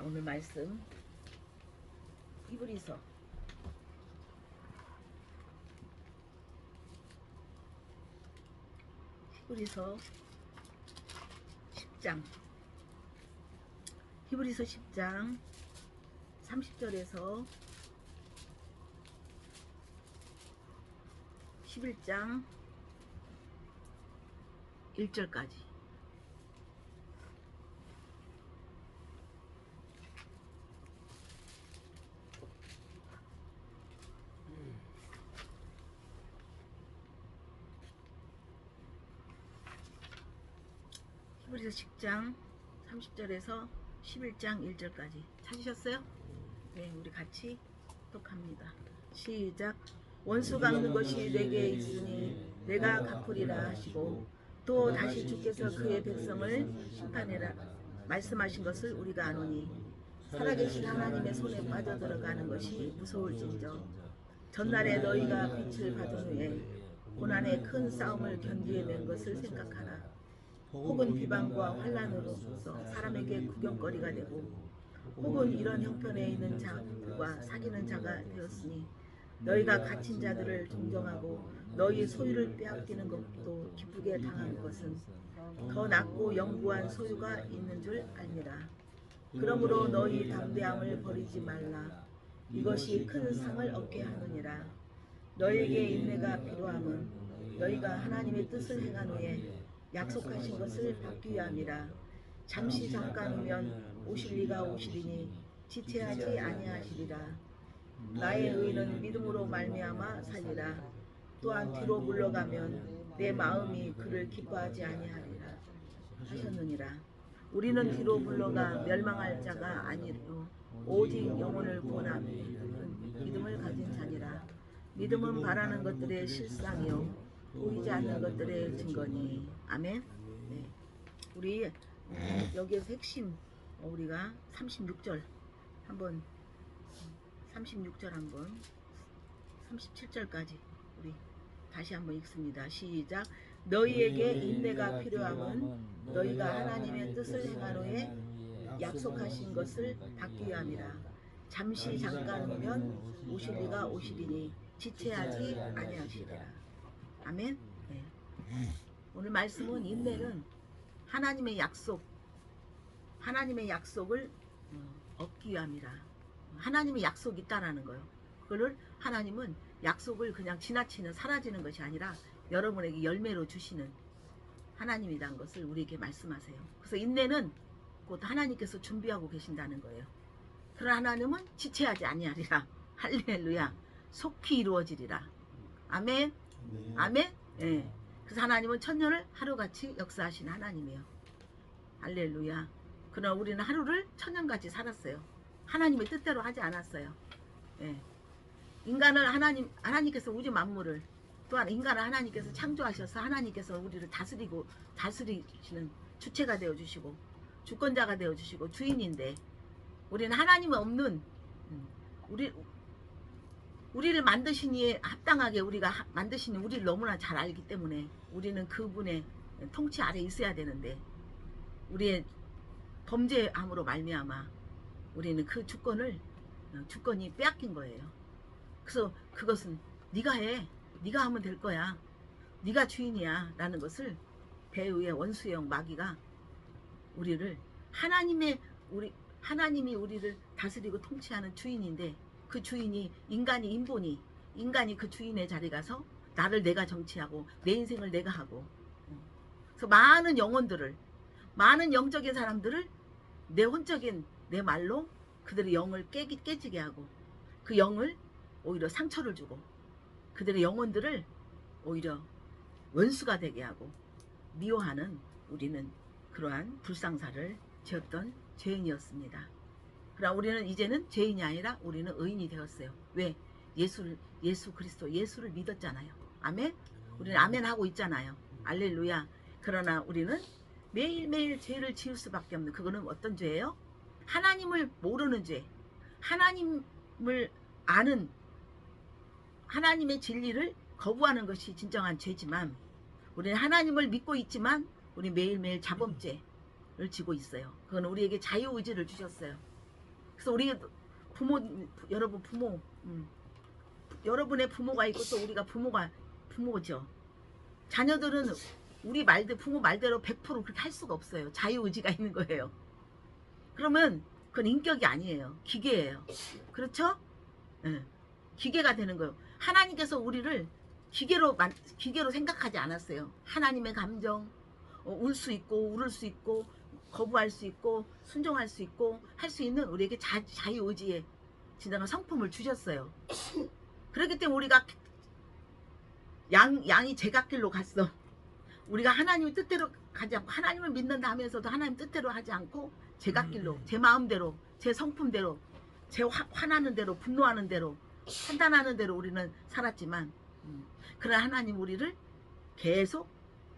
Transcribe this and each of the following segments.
자, 오늘 말씀 히브리서 10장 히브리서 10장 30절에서 11장 1절까지. 히브리서 10장 30절에서 11장 1절까지 찾으셨어요? 네, 우리 같이 독합니다. 시작. 원수 갚는 것이 내게 있으니 내가 갚으리라 하시고 또 다시 주께서 그의 백성을 심판해라 말씀하신 것을 우리가 아노니 살아계신 하나님의 손에 빠져들어가는 것이 무서울진저 전날에 너희가 빛을 받은 후에 고난의 큰 싸움을 견디어낸 것을 생각하라. 혹은 비방과 환난으로서 사람에게 구경거리가 되고 혹은 이런 형편에 있는 자들과 사귀는 자가 되었으니 너희가 갇힌 자들을 존경하고 너희 소유를 빼앗기는 것도 기쁘게 당한 것은 더 낫고 영구한 소유가 있는 줄 알미라. 그러므로 너희 담대함을 버리지 말라. 이것이 큰 상을 얻게 하느니라. 너희에게 인내가 필요함은 너희가 하나님의 뜻을 행한 후에 약속하신 것을 받기 위함이라. 잠시 잠깐이면 오실 리가 오시리니 지체하지 아니하시리라. 나의 의는 믿음으로 말미암아 살리라. 또한 뒤로 물러가면 내 마음이 그를 기뻐하지 아니하리라 하셨느니라. 우리는 뒤로 물러가 멸망할 자가 아니로 오직 영혼을 구원하는 믿음을 가진 자니라. 믿음은 바라는 것들의 실상이요 보이지 않는 것들의 증거니. 아멘. 네. 우리 여기에서 핵심 우리가 36절 한번 36절 한번 37절까지 우리 다시 한번 읽습니다. 시작. 너희에게 인내가 필요함은 너희가 하나님의 뜻을 행한 후에 약속하신 것을 받기 위함이라. 잠시 잠깐이면 오실 리가 오시리니 지체하지 아니하시리라. 아멘. 네. 오늘 말씀은 인내는 하나님의 약속을 얻기 위함이라. 하나님의 약속이 있다라는 거예요. 그거를 하나님은 약속을 그냥 지나치는 사라지는 것이 아니라 여러분에게 열매로 주시는 하나님이라는 것을 우리에게 말씀하세요. 그래서 인내는 곧 하나님께서 준비하고 계신다는 거예요. 그러나 하나님은 지체하지 아니하리라. 할렐루야. 속히 이루어지리라. 아멘. 네. 아멘. 네. 그래서 하나님은 천년을 하루같이 역사하시는 하나님이에요. 할렐루야. 그러나 우리는 하루를 천년같이 살았어요. 하나님의 뜻대로 하지 않았어요. 네. 인간을 하나님께서 우주 만물을 또한 인간을 하나님께서 창조하셔서 하나님께서 우리를 다스리시는 주체가 되어주시고 주권자가 되어주시고 주인인데 우리는 하나님이 없는 우리를 만드신 이에 합당하게 우리가 만드신 우리를 너무나 잘 알기 때문에 우리는 그분의 통치 아래 있어야 되는데 우리의 범죄함으로 말미암아 우리는 그 주권이 빼앗긴 거예요. 그래서 그것은 네가 해. 네가 하면 될 거야. 네가 주인이야. 라는 것을 배후의 원수의 영 마귀가 우리를 하나님이 우리를 다스리고 통치하는 주인인데 그 주인이 인간이 그 주인의 자리에 가서 나를 내가 정치하고 내 인생을 내가 하고 그래서 많은 영적인 사람들을 내 혼적인 내 말로 그들의 영을 깨지게 하고 그 영을 오히려 상처를 주고 그들의 영혼들을 오히려 원수가 되게 하고 미워하는 우리는 그러한 불상사를 지었던 죄인이었습니다. 그러나 우리는 이제는 죄인이 아니라 우리는 의인이 되었어요. 왜? 예수 그리스도 예수를 믿었잖아요. 아멘? 우리는 아멘 하고 있잖아요. 알렐루야. 그러나 우리는 매일매일 죄를 지을 수밖에 없는 그거는 어떤 죄예요? 하나님을 모르는 죄. 하나님을 아는 하나님의 진리를 거부하는 것이 진정한 죄지만 우리는 하나님을 믿고 있지만 우리 매일매일 자범죄를 지고 있어요. 그건 우리에게 자유의지를 주셨어요. 그래서 우리 부모, 여러분 부모, 여러분의 부모가 있고 또 우리가 부모죠. 자녀들은 우리 말대 부모 말대로 100% 그렇게 할 수가 없어요. 자유의지가 있는 거예요. 그러면 그건 인격이 아니에요. 기계예요. 그렇죠? 네. 기계가 되는 거예요. 하나님께서 우리를 기계로 생각하지 않았어요. 하나님의 감정, 울 수 있고 울을 수 있고 거부할 수 있고 순종할 수 있고 할 수 있는 우리에게 자유의지의 진정한 성품을 주셨어요. 그렇기 때문에 우리가 양이 제갓길로 갔어. 우리가 하나님의 뜻대로 가지 않고 하나님을 믿는다 하면서도 하나님 뜻대로 하지 않고 제갓길로 제 마음대로 제 성품대로 제 화나는 대로 분노하는 대로 판단하는 대로 우리는 살았지만 그러나 하나님 우리를 계속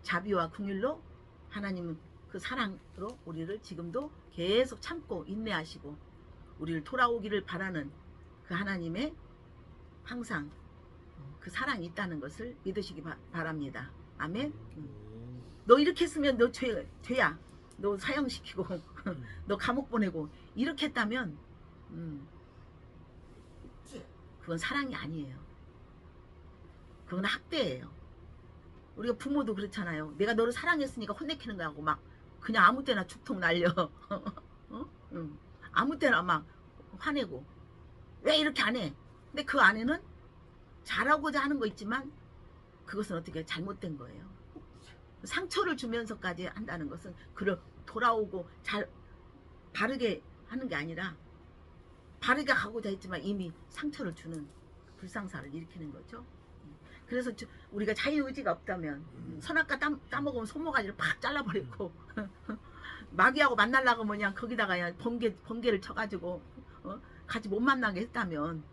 자비와 긍휼로 하나님은 그 사랑으로 우리를 지금도 계속 참고 인내하시고 우리를 돌아오기를 바라는 그 하나님의 항상 그 사랑이 있다는 것을 믿으시기 바랍니다. 아멘. 너 이렇게 했으면 너 죄야. 너 사형시키고 너 감옥 보내고 이렇게 했다면 그건 사랑이 아니에요. 그건 학대예요. 우리가 부모도 그렇잖아요. 내가 너를 사랑했으니까 혼내키는 거하고 막 그냥 아무 때나 죽통 날려. 아무 때나 막 화내고 왜 이렇게 안 해? 근데 그 안에는 잘하고자 하는 거 있지만 그것은 어떻게 잘못된 거예요. 상처를 주면서까지 한다는 것은 그를 돌아오고 잘 바르게 하는 게 아니라 바르게 가고자 했지만 이미 상처를 주는 불상사를 일으키는 거죠. 그래서 우리가 자유의지가 없다면 선악과 따먹으면 손모가지를 팍 잘라버리고 마귀하고 만나려고 그냥 거기다가 번개를 쳐가지고 같이 못 만나게 했다면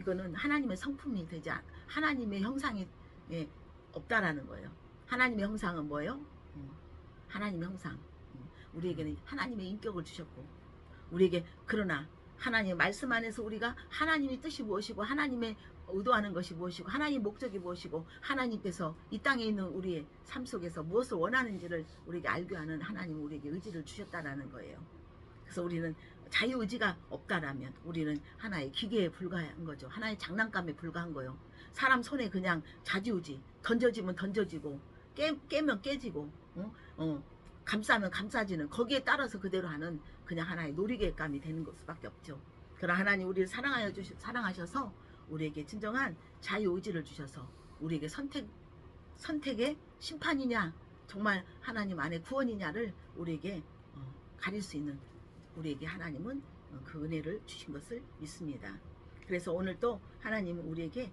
이거는 하나님의 성품이 되지 하나님의 형상이 없다라는 거예요. 하나님의 형상은 뭐예요? 하나님의 형상. 우리에게는 하나님의 인격을 주셨고 우리에게 그러나 하나님의 말씀 안에서 우리가 하나님의 뜻이 무엇이고 하나님의 의도하는 것이 무엇이고 하나님의 목적이 무엇이고 하나님께서 이 땅에 있는 우리의 삶 속에서 무엇을 원하는지를 우리에게 알게 하는 하나님 우리에게 의지를 주셨다라는 거예요. 그래서 우리는 자유의지가 없다라면 우리는 하나의 기계에 불과한 거죠. 하나의 장난감에 불과한 거예요. 사람 손에 그냥 좌지우지 던져지면 던져지고 깨면 깨지고 감싸면 감싸지는 거기에 따라서 그대로 하는 그냥 하나의 놀이개감이 되는 것 수밖에 없죠. 그러나 하나님 우리를 사랑하셔서 우리에게 진정한 자유의지를 주셔서 우리에게 선택의 심판이냐 정말 하나님 안에 구원이냐를 우리에게 가릴 수 있는 우리에게 하나님은 그 은혜를 주신 것을 믿습니다. 그래서 오늘 또 하나님은 우리에게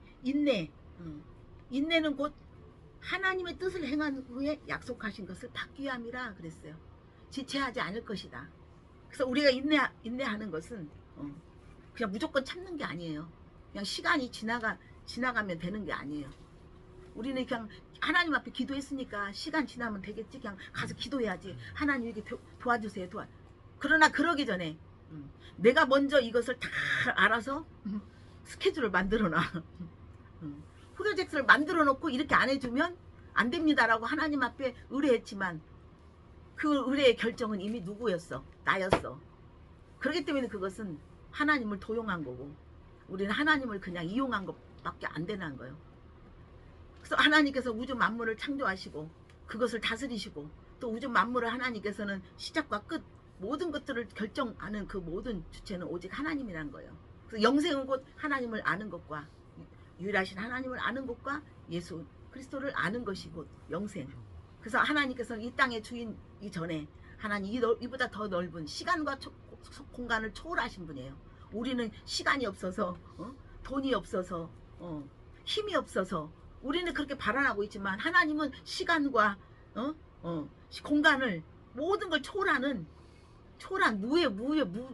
인내는 곧 하나님의 뜻을 행한 후에 약속하신 것을 받기 위함이라 그랬어요. 지체하지 않을 것이다. 그래서 우리가 인내하는 것은 그냥 무조건 참는 게 아니에요. 그냥 시간이 지나가면 되는 게 아니에요. 우리는 그냥 하나님 앞에 기도했으니까 시간 지나면 되겠지. 그냥 가서 기도해야지. 하나님 이렇게 도와주세요. 그러나 그러기 전에 내가 먼저 이것을 다 알아서 스케줄을 만들어놔. 프로젝트를 만들어 놓고 이렇게 안 해주면 안 됩니다라고 하나님 앞에 의뢰했지만 그 의뢰의 결정은 이미 누구였어? 나였어. 그렇기 때문에 그것은 하나님을 도용한 거고 우리는 하나님을 그냥 이용한 것밖에 안 되는 거예요. 그래서 하나님께서 우주 만물을 창조하시고 그것을 다스리시고 또 우주 만물을 하나님께서는 시작과 끝 모든 것들을 결정하는 그 모든 주체는 오직 하나님이라는 거예요. 그래서 영생은 곧 하나님을 아는 것과 유일하신 하나님을 아는 것과 예수 그리스도를 아는 것이 곧 영생. 그래서 하나님께서는 이 땅의 주인 이전에 하나님 이보다 더 넓은 시간과 공간을 초월하신 분이에요. 우리는 시간이 없어서 돈이 없어서 힘이 없어서 우리는 그렇게 발언하고 있지만 하나님은 시간과 공간을 모든 걸 초월한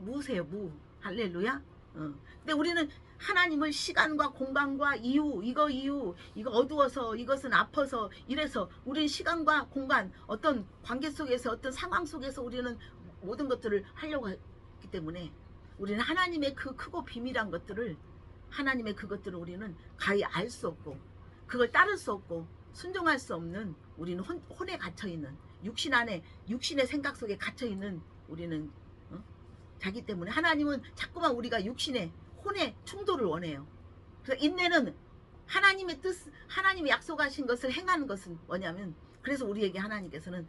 무세요. 할렐루야. 근데 우리는 하나님을 시간과 공간과 이거 어두워서 이것은 아파서 이래서 우리는 시간과 공간 어떤 관계 속에서 어떤 상황 속에서 우리는 모든 것들을 하려고 했기 때문에 우리는 하나님의 그 크고 비밀한 것들을 하나님의 그것들을 우리는 가히 알 수 없고 그걸 따를 수 없고 순종할 수 없는 우리는 혼에 갇혀있는 육신의 생각 속에 갇혀있는 우리는 자기 때문에 하나님은 자꾸만 우리가 육신의 혼의 충돌을 원해요. 그래서 인내는 하나님의 뜻, 하나님이 약속하신 것을 행하는 것은 뭐냐면, 그래서 우리에게 하나님께서는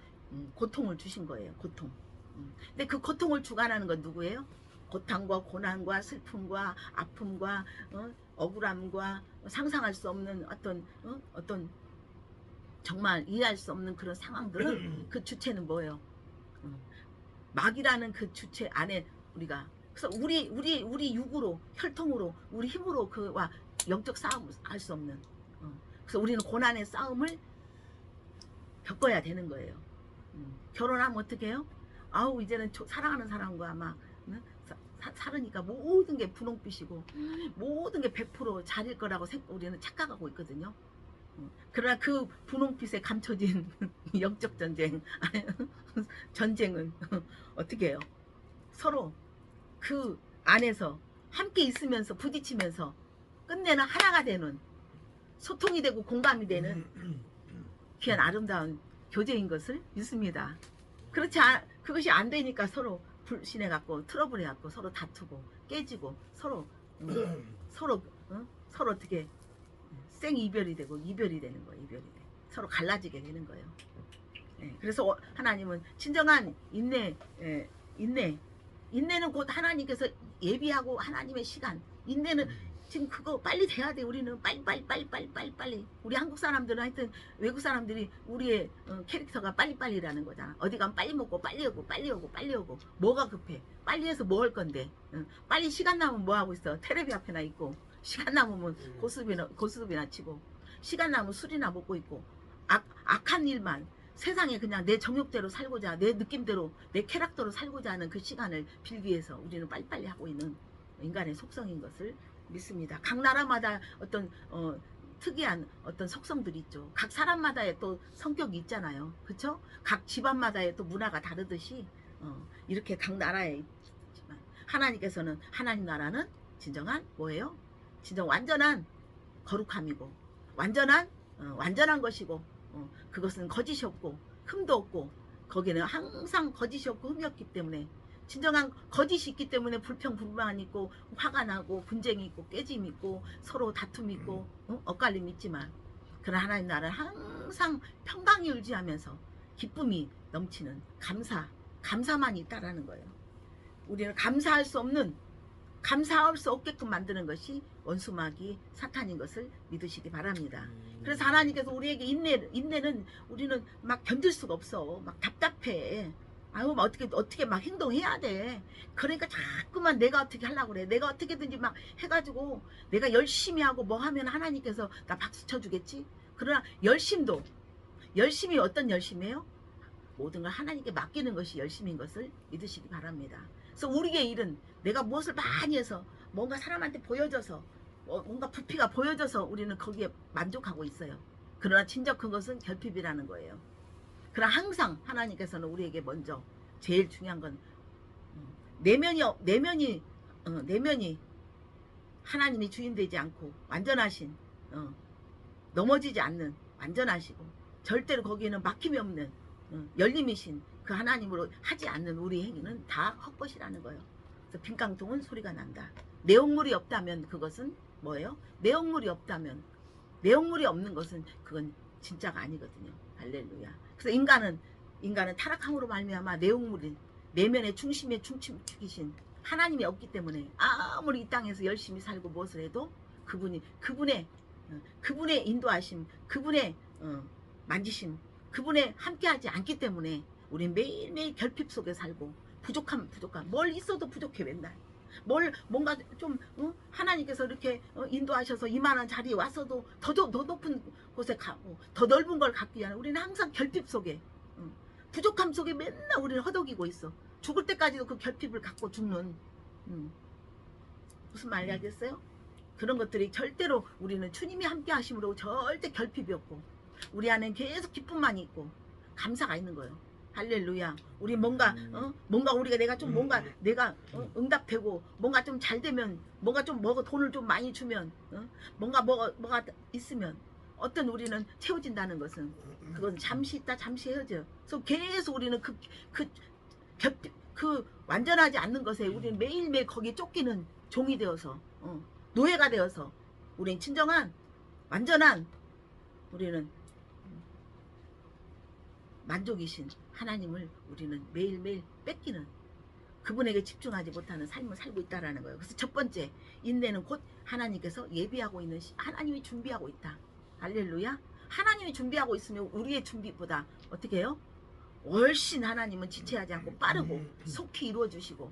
고통을 주신 거예요. 고통. 근데 그 고통을 주관하는 건 누구예요? 고통과 고난과 슬픔과 아픔과 억울함과 상상할 수 없는 어떤 정말 이해할 수 없는 그런 상황들은 그 주체는 뭐예요? 마귀라는 그 주체 안에 우리가, 그래서 우리 육으로, 혈통으로, 우리 힘으로 그와 영적 싸움을 할 수 없는, 그래서 우리는 고난의 싸움을 겪어야 되는 거예요. 결혼하면 어떻게 해요? 아우 이제는 사랑하는 사람과 막 살으니까 모든 게 분홍빛이고 모든 게 100% 잘일 거라고 우리는 착각하고 있거든요. 그러나 그 분홍빛에 감춰진 영적 전쟁은 어떻게 해요? 서로 그 안에서 함께 있으면서 부딪히면서 끝내는 하나가 되는, 소통이 되고 공감이 되는 귀한 아름다운 교제인 것을 믿습니다. 그것이 안 되니까 서로 불신해 갖고 트러블 해 갖고 서로 다투고 깨지고 서로 어떻게 생 이별이 되고 이별이 되는 거예요. 이별이 돼. 서로 갈라지게 되는 거예요. 그래서 하나님은 진정한 인내는 곧 하나님께서 예비하고 하나님의 시간. 인내는 지금 그거 빨리 돼야 돼. 우리는 빨리. 우리 한국 사람들은 하여튼 외국 사람들이 우리의 캐릭터가 빨리라는 거잖아. 어디 가면 빨리 먹고 빨리 오고. 뭐가 급해? 빨리 해서 뭐 할 건데? 빨리 시간 남으면 뭐 하고 있어? 테레비 앞에나 있고, 시간 남으면 고스톱이나 치고, 시간 남으면 술이나 먹고 있고, 악한 일만, 세상에 그냥 내 정욕대로 살고자, 내 느낌대로, 내 캐릭터로 살고자 하는 그 시간을 빌기 위해서 우리는 빨리빨리 하고 있는 인간의 속성인 것을 믿습니다. 각 나라마다 어떤 특이한 어떤 속성들이 있죠. 각 사람마다의 또 성격이 있잖아요. 그렇죠? 각 집안마다의 또 문화가 다르듯이 이렇게 각 나라에 있지만, 하나님께서는, 하나님 나라는 진정한 뭐예요? 진정 완전한 거룩함이고 완전한 것이고, 그것은 거짓이 없고 흠도 없고, 거기는 항상 거짓이 없고 흠이 없기 때문에, 진정한 거짓이 있기 때문에 불평불만이 있고 화가 나고 분쟁이 있고 깨짐이 있고 서로 다툼이 있고 엇갈림이 있지만, 그러나 하나님 나라는 항상 평강이 유지하면서 기쁨이 넘치는 감사만 있다라는 거예요. 우리는 감사할 수 없게끔 만드는 것이 원수마귀 사탄인 것을 믿으시기 바랍니다. 그래서 하나님께서 우리에게 인내는 우리는 막 견딜 수가 없어. 막 답답해. 아유, 막 어떻게 막 행동해야 돼. 그러니까 자꾸만 내가 어떻게 하려고 그래. 내가 어떻게든지 막 해가지고 내가 열심히 하고 뭐 하면 하나님께서 나 박수 쳐주겠지. 그러나 열심이 어떤 열심이에요? 모든 걸 하나님께 맡기는 것이 열심인 것을 믿으시기 바랍니다. 그래서 우리의 일은 내가 무엇을 많이 해서 뭔가 사람한테 보여줘서 뭔가 부피가 보여져서 우리는 거기에 만족하고 있어요. 그러나 진짜 그것은 결핍이라는 거예요. 그러나 항상 하나님께서는 우리에게 먼저 제일 중요한 건 내면이 하나님이 주인되지 않고 완전하신, 넘어지지 않는 완전하시고 절대로 거기에는 막힘이 없는 열림이신 그 하나님으로 하지 않는 우리 행위는 다 헛것이라는 거예요. 그래서 빈깡통은 소리가 난다. 내용물이 없다면 그것은 뭐예요? 내용물이 없는 것은 그건 진짜가 아니거든요. 할렐루야. 그래서 인간은 타락함으로 말미암아 내용물인 내면의 중심에 중심이신 하나님이 없기 때문에 아무리 이 땅에서 열심히 살고 무엇을 해도 그분의 인도하심, 그분의 만지심, 그분의 함께하지 않기 때문에 우린 매일매일 결핍 속에 살고 부족함 뭘 있어도 부족해. 맨날 뭔가 좀 하나님께서 이렇게 인도하셔서 이만한 자리에 왔어도 더 높은 곳에 가고 더 넓은 걸 갖기 위한 우리는 항상 결핍 속에, 부족함 속에 맨날 우리는 허덕이고 있어. 죽을 때까지도 그 결핍을 갖고 죽는, 무슨 말 알겠어요? 그런 것들이 절대로 우리는 주님이 함께 하심으로 절대 결핍이 없고 우리 안엔 계속 기쁨만 있고 감사가 있는 거예요. 할렐루야. 우리 뭔가 우리가 내가 좀 뭔가 내가 응답되고 뭔가 좀 잘 되면, 뭔가 좀 돈을 좀 많이 주면, 뭐가 있으면 어떤 우리는 채워진다는 것은 그건 잠시 있다 잠시 헤어져. 그래서 계속 우리는 그 그 완전하지 않는 것에 우리는 매일매일 거기에 쫓기는 종이 되어서 노예가 되어서 우리는 진정한 완전한 우리는 만족이신 하나님을 우리는 매일매일 뺏기는 그분에게 집중하지 못하는 삶을 살고 있다라는 거예요. 그래서 첫 번째 인내는 곧 하나님께서 예비하고 있는 하나님이 준비하고 있다. 할렐루야. 하나님이 준비하고 있으면 우리의 준비보다 어떻게 해요? 훨씬 하나님은 지체하지 않고 빠르고 속히 이루어 주시고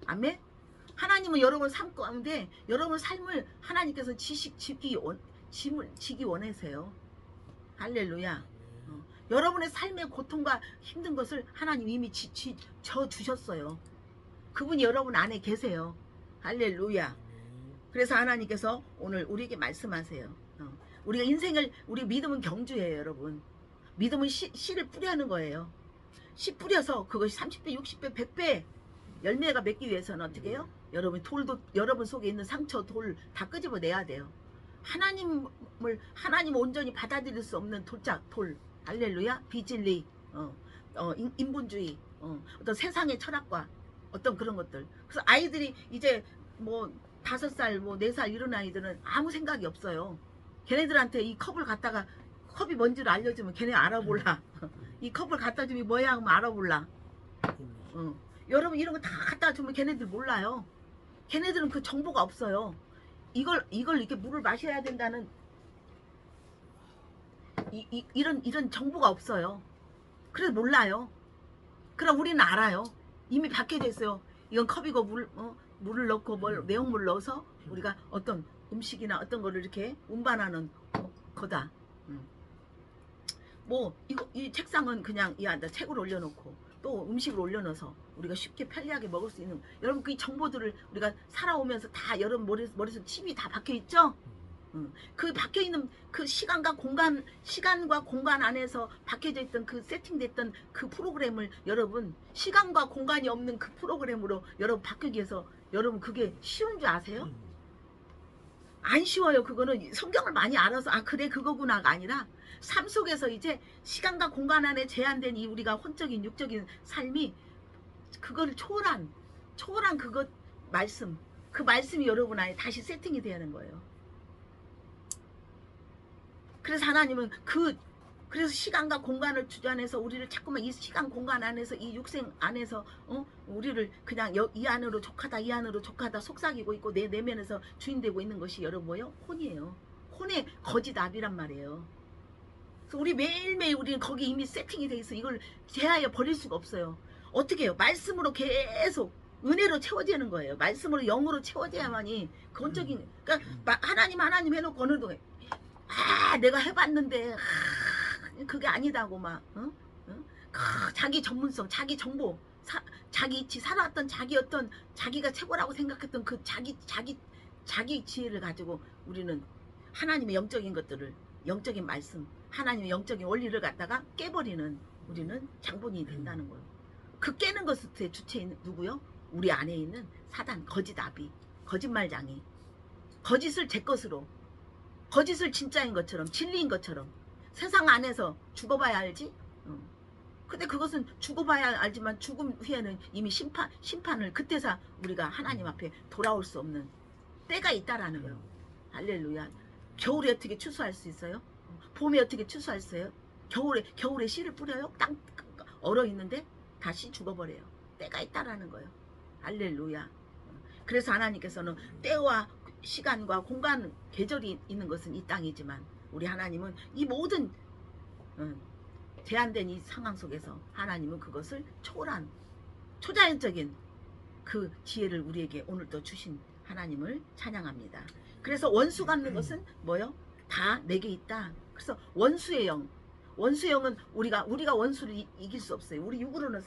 아멘. 하나님은 여러분 삶 가운데 여러분 삶을 하나님께서 지기 원하세요. 할렐루야. 여러분의 삶의 고통과 힘든 것을 하나님 이미 져 주셨어요. 그분이 여러분 안에 계세요. 할렐루야. 그래서 하나님께서 오늘 우리에게 말씀하세요. 우리가 인생을 우리 믿음은 경주예요, 여러분. 믿음은 씨를 뿌리는 거예요. 씨 뿌려서 그것이 30배, 60배, 100배 열매가 맺기 위해서는 어떻게 해요? 여러분 속에 있는 상처, 돌 다 끄집어내야 돼요. 하나님을 온전히 받아들일 수 없는 돌. 할렐루야. 비진리, 인본주의, 어떤 세상의 철학과 어떤 그런 것들. 그래서 아이들이 이제 뭐 5살, 뭐 4살 이런 아이들은 아무 생각이 없어요. 걔네들한테 이 컵을 갖다가 컵이 뭔지를 알려주면 걔네 알아볼라. 이 컵을 갖다 주면 뭐야 하면 알아볼라. 여러분 이런 거 다 갖다 주면 걔네들 몰라요. 걔네들은 그 정보가 없어요. 이걸 이렇게 물을 마셔야 된다는 이런 정보가 없어요. 그래서 몰라요. 그럼 우리는 알아요. 이미 박혀져 있어요. 이건 컵이고 물을 넣고 내용물을 넣어서 우리가 어떤 음식이나 어떤 거를 이렇게 운반하는 거다. 뭐 이 책상은 그냥 이 안에 책을 올려놓고 또 음식을 올려놓아서 우리가 쉽게 편리하게 먹을 수 있는 여러분 그 정보들을 우리가 살아오면서 다 여러분 머릿속에 칩이 다 박혀있죠? 그 박혀있는 그 시간과 공간 안에서 박혀져 있던 그 세팅됐던 그 프로그램을 여러분 시간과 공간이 없는 그 프로그램으로 여러분 바꾸기 위해서 여러분 그게 쉬운 줄 아세요? 안 쉬워요. 그거는 성경을 많이 알아서 아 그래 그거구나가 아니라 삶 속에서 이제 시간과 공간 안에 제한된 이 우리가 혼적인 육적인 삶이 그거를 초월한 그것 말씀 그 말씀이 여러분 안에 다시 세팅이 되어야 하는 거예요. 그래서 하나님은 그래서 시간과 공간을 주관해서 우리를 자꾸만 이 시간 공간 안에서 이 육생 안에서 우리를 그냥 이 안으로 족하다 속삭이고 있고 내 내면에서 주인되고 있는 것이 여러분 뭐예요? 혼이에요. 혼의 거짓 압이란 말이에요. 그래서 우리 매일매일 우리는 거기 이미 세팅이 돼 있어. 이걸 제하여 버릴 수가 없어요. 어떻게 해요? 말씀으로 계속 은혜로 채워지는 거예요. 말씀으로 영으로 채워져야만이 근본적인 그러니까 하나님 해놓고 어느 동안 내가 해봤는데 그게 아니다고 막 자기 전문성 자기 정보 자기 살아왔던 자기가 최고라고 생각했던 그 자기 지혜를 가지고 우리는 하나님의 영적인 것들을 영적인 말씀 하나님의 영적인 원리를 갖다가 깨버리는 우리는 장본인이 된다는 거예요. 그 깨는 것의 주체인 누구요? 우리 안에 있는 사단 거짓 아비 거짓말장이 거짓을 제 것으로 거짓을 진짜인 것처럼 진리인 것처럼 세상 안에서 죽어봐야 알지? 근데 그것은 죽어봐야 알지만 죽음 후에는 이미 심판을 그때서 우리가 하나님 앞에 돌아올 수 없는 때가 있다라는 거예요. 할렐루야. 겨울에 어떻게 추수할 수 있어요? 봄에 어떻게 추수할 수 있어요? 겨울에 씨를 뿌려요? 땅 얼어 있는데 다시 죽어버려요. 때가 있다라는 거예요. 할렐루야. 그래서 하나님께서는 때와 시간과 공간 계절이 있는 것은 이 땅이지만 우리 하나님은 이 모든 제한된 이 상황 속에서 하나님은 그것을 초월한 초자연적인 그 지혜를 우리에게 오늘도 주신 하나님을 찬양합니다. 그래서 원수 갚는 것은 뭐요? 다 내게 있다. 그래서 원수의 영은 우리가 원수를 이길 수 없어요. 우리 육으로는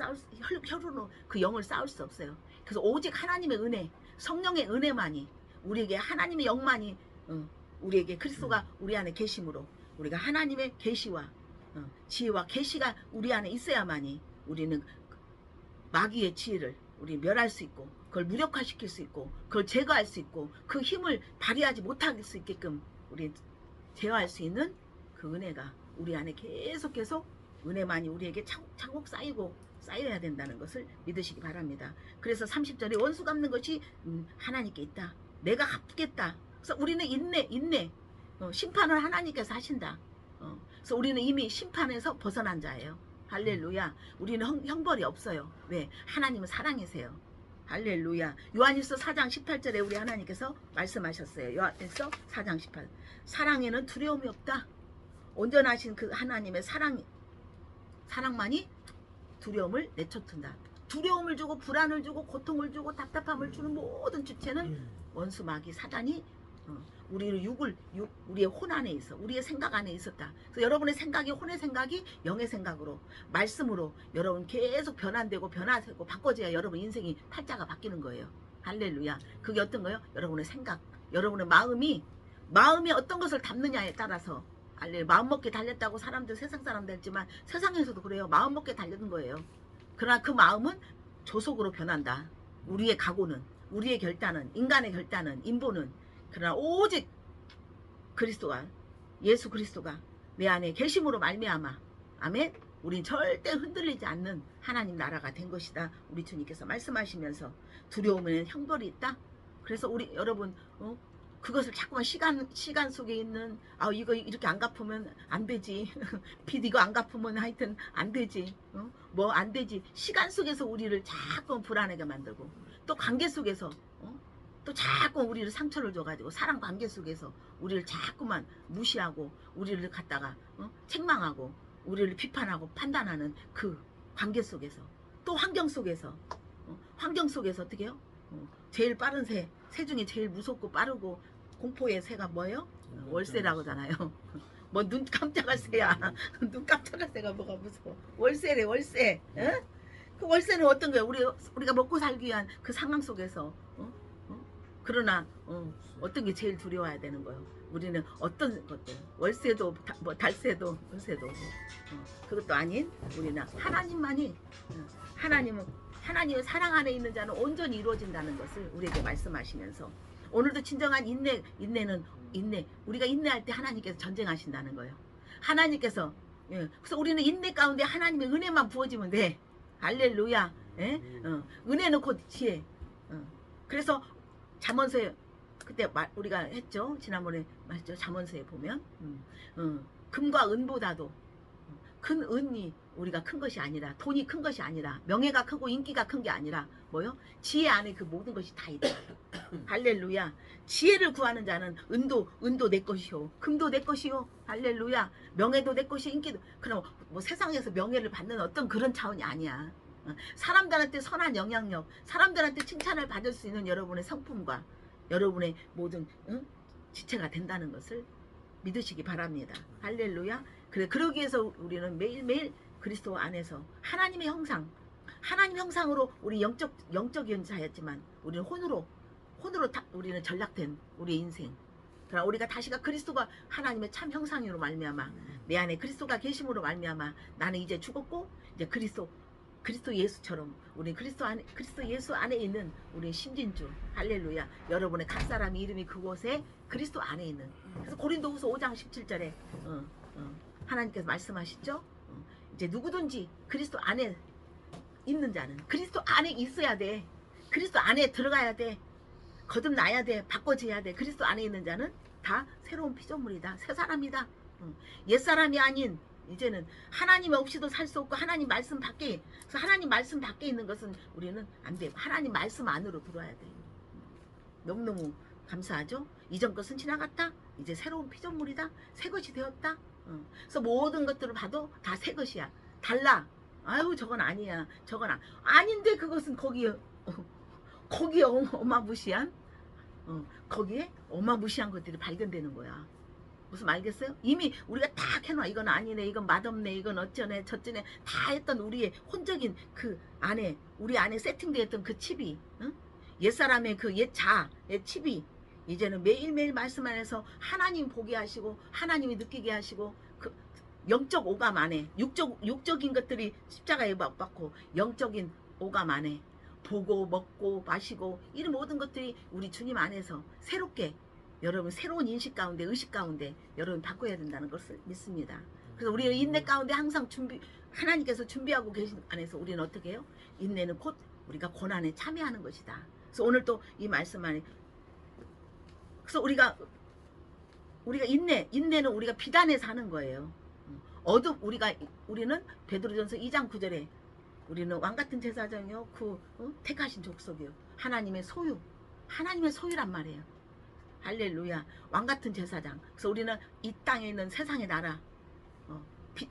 혀로는 그 영을 싸울 수 없어요. 그래서 오직 하나님의 은혜 성령의 은혜만이 우리에게 하나님의 영만이 우리에게 그리스도가 우리 안에 계심으로 우리가 하나님의 계시와 지혜와 계시가 우리 안에 있어야만이 우리는 마귀의 지혜를 우리 멸할 수 있고 그걸 무력화시킬 수 있고 그걸 제거할 수 있고 그 힘을 발휘하지 못할 수 있게끔 우리 제어할 수 있는 그 은혜가 우리 안에 계속 은혜만이 우리에게 차곡차곡 쌓여야 된다는 것을 믿으시기 바랍니다. 그래서 30절에 원수 갚는 것이 하나님께 있다. 내가 갚겠다. 그래서 우리는 인내. 심판을 하나님께서 하신다. 그래서 우리는 이미 심판에서 벗어난 자예요. 할렐루야. 우리는 형벌이 없어요. 왜? 하나님은 사랑이세요. 할렐루야. 요한일서 4장 18절에 우리 하나님께서 말씀하셨어요. 요한일서 4장 18. 사랑에는 두려움이 없다. 온전하신 그 하나님의 사랑만이 두려움을 내쫓는다. 두려움을 주고 불안을 주고 고통을 주고 답답함을 주는 모든 주체는 원수 마귀 사단이 우리의 우리의 혼 안에 있어. 우리의 생각 안에 있었다. 그래서 여러분의 생각이 혼의 생각이 영의 생각으로 말씀으로 여러분 계속 변환되고 변화되고 바꿔져야 여러분 인생이 팔자가 바뀌는 거예요. 할렐루야. 그게 어떤 거예요? 여러분의 생각, 여러분의 마음이 어떤 것을 담느냐에 따라서 마음먹기에 달렸다고 세상 사람들 했지만 세상에서도 그래요. 마음먹기에 달린 거예요. 그러나 그 마음은 조속으로 변한다. 우리의 각오는, 우리의 결단은, 인간의 결단은, 인보는, 그러나 오직 그리스도가, 예수 그리스도가 내 안에 계심으로 말미암아, 아멘. 우린 절대 흔들리지 않는 하나님 나라가 된 것이다. 우리 주님께서 말씀하시면서 두려움에는 형벌이 있다. 그래서 우리 여러분 그것을 자꾸만 시간 속에 있는 이거 이렇게 안 갚으면 안 되지. 빚 이거 안 갚으면 하여튼 안 되지. 뭐 안 되지. 시간 속에서 우리를 자꾸 불안하게 만들고 또 관계 속에서 또 자꾸 우리를 상처를 줘가지고 사랑 관계 속에서 우리를 자꾸만 무시하고 우리를 갖다가 책망하고 우리를 비판하고 판단하는 그 관계 속에서 또 환경 속에서 어떻게 해요? 제일 빠른 새 중에 제일 무섭고 빠르고 공포의 새가 뭐예요? 월세라고 하잖아요. 뭐 눈 깜짝할 새야. 눈 깜짝할 새가 뭐가 무서워. 월세래 월세. 그 월세는 어떤 거예요? 우리가 먹고 살기 위한 그 상황 속에서 그러나 어떤 게 제일 두려워야 되는 거예요? 우리는 어떤 것들 월세도 뭐 달세도 월세도 그것도 아닌 우리는 하나님만이 하나님의 사랑 안에 있는 자는 온전히 이루어진다는 것을 우리에게 말씀하시면서 오늘도 진정한 인내는 우리가 인내할 때 하나님께서 전쟁하신다는 거예요. 하나님께서 그래서 우리는 인내 가운데 하나님의 은혜만 부어지면 돼. 할렐루야. 은혜는 곧 지혜. 그래서 잠언서에 그때 우리가 했죠. 지난번에 말했죠. 잠언서에 보면 금과 은보다도 큰 은이 우리가 큰 것이 아니라 돈이 큰 것이 아니라 명예가 크고 인기가 큰 게 아니라 뭐요? 지혜 안에 그 모든 것이 다 있다. 할렐루야. 지혜를 구하는 자는 은도 내 것이요 금도 내 것이요. 할렐루야. 명예도 내 것이 인기도. 그럼 뭐 세상에서 명예를 받는 어떤 그런 차원이 아니야. 사람들한테 선한 영향력, 사람들한테 칭찬을 받을 수 있는 여러분의 성품과 여러분의 모든 지체가 된다는 것을 믿으시기 바랍니다. 할렐루야. 그러기 위해서 우리는 매일매일 그리스도 안에서 하나님의 형상으로 우리 영적인 자였지만 우리는 혼으로 우리는 전락된 우리의 인생. 그러나 우리가 다시가 그리스도가 하나님의 참 형상으로 말미암아 내 안에 그리스도가 계심으로 말미암아 나는 이제 죽었고 이제 그리스도 예수처럼 우리 그리스도 예수 안에 있는 우리 신진주. 할렐루야. 여러분의 각 사람의 이름이 그곳에 그리스도 안에 있는. 그래서 고린도후서 5장 17절에 하나님께서 말씀하시죠. 이제 누구든지 그리스도 안에 있는 자는 그리스도 안에 있어야 돼. 그리스도 안에 들어가야 돼. 거듭나야 돼. 바꿔져야 돼. 그리스도 안에 있는 자는 다 새로운 피조물이다. 새 사람이다. 옛사람이 아닌 이제는 하나님 없이도 살 수 없고 하나님 말씀 밖에, 그래서 하나님 말씀 밖에 있는 것은 우리는 안 돼요. 하나님 말씀 안으로 들어와야 돼요. 너무너무 감사하죠. 이전 것은 지나갔다. 이제 새로운 피조물이다. 새 것이 되었다. 그래서 모든 것들을 봐도 다 새 것이야. 달라. 아유 저건 아니야. 저건 아닌데 그것은 거기에 어마무시한 거기에 어마무시한 것들이 발견되는 거야. 무슨 알겠어요? 이미 우리가 다 해놔. 이건 아니네, 이건 맛없네, 이건 어쩌네 저쩌네 다 했던 우리의 혼적인 그 안에, 우리 안에 세팅되었던 그 칩이, 옛사람의 그 옛 칩이 이제는 매일매일 말씀 안에서 하나님 보게 하시고 하나님이 느끼게 하시고 그 영적 오감 안에 육적인 것들이 십자가에 못 박고 영적인 오감 안에 보고 먹고 마시고 이런 모든 것들이 우리 주님 안에서 새롭게 여러분 새로운 인식 가운데 의식 가운데 여러분 바꿔야 된다는 것을 믿습니다. 그래서 우리는 인내 가운데 항상 하나님께서 준비하고 계신 안에서 우리는 어떻게 해요? 인내는 곧 우리가 고난에 참여하는 것이다. 그래서 오늘 또 이 말씀 안에 그래서 우리가 인내는 우리가 비단에서 하는 거예요. 우리는 베드로전서 2장 9절에 우리는 왕같은 제사장이요 택하신 족속이요 하나님의 소유란 말이에요. 할렐루야. 왕같은 제사장. 그래서 우리는 이 땅에 있는 세상의 나라,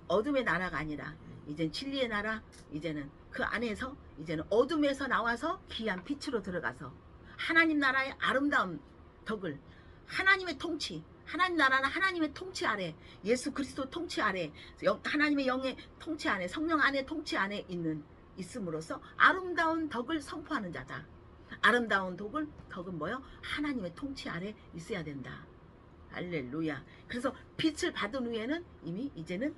어둠의 나라가 아니라 이제는 진리의 나라, 이제는 그 안에서 이제는 어둠에서 나와서 귀한 빛으로 들어가서 하나님 나라의 아름다운 덕을, 하나님의 통치, 하나님 나라는 하나님의 통치 아래, 예수 그리스도 통치 아래, 하나님의 영의 통치 안에, 성령 안에 통치 안에 있음으로써 아름다운 덕을 선포하는 자다. 아름다운 덕은 뭐요? 하나님의 통치 아래 있어야 된다. 할렐루야. 그래서 빛을 받은 후에는 이제는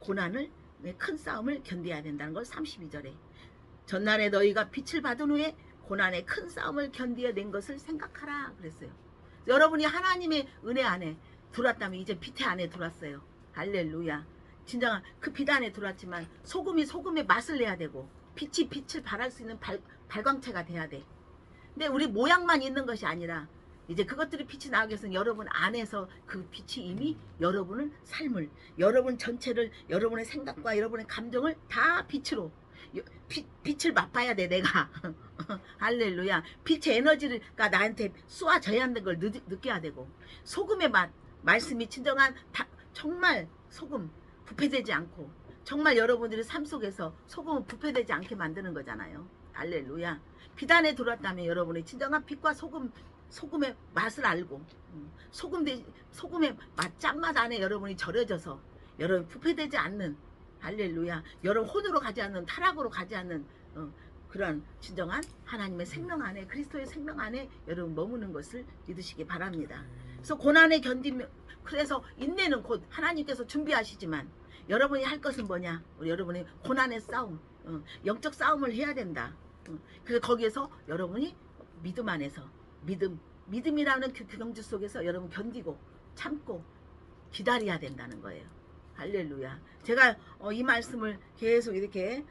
고난을, 큰 싸움을 견뎌야 된다는 걸 32절에 전날에 너희가 빛을 받은 후에 고난의 큰 싸움을 견뎌낸 것을 생각하라 그랬어요. 여러분이 하나님의 은혜 안에 들어왔다면 이제 빛의 안에 들어왔어요. 할렐루야. 진정한 그 빛 안에 들어왔지만 소금이 소금의 맛을 내야 되고 빛이 빛을 발할 수 있는 발광체가 돼야 돼. 근데 우리 모양만 있는 것이 아니라 이제 그것들이 빛이 나오기 위해서는 여러분 안에서 그 빛이 이미 여러분의 삶을, 여러분 전체를, 여러분의 생각과 여러분의 감정을 다 빛으로, 빛을 맛봐야 돼 내가. 할렐루야. 빛의 에너지가 나한테 쏘아져야 하는 걸 느껴야 되고, 소금의 맛, 말씀이 진정한 정말 소금 부패되지 않고, 정말 여러분들의 삶 속에서 소금은 부패되지 않게 만드는 거잖아요. 할렐루야. 빛 안에 들어왔다면 여러분이 진정한 빛과 소금의 맛을 알고, 소금의 짠맛 안에 여러분이 절여져서 여러분 부패되지 않는, 할렐루야, 여러분 혼으로 가지 않는, 타락으로 가지 않는 그런 진정한 하나님의 생명 안에, 그리스도의 생명 안에 여러분 머무는 것을 믿으시기 바랍니다. 그래서 고난에 견디며, 그래서 인내는 곧 하나님께서 준비하시지만 여러분이 할 것은 뭐냐? 여러분이 고난의 싸움, 영적 싸움을 해야 된다. 그래서 거기에서 여러분이 믿음 안에서, 믿음이라는 그 경주 속에서 여러분 견디고 참고 기다려야 된다는 거예요. 할렐루야. 제가 이 말씀을 계속 이렇게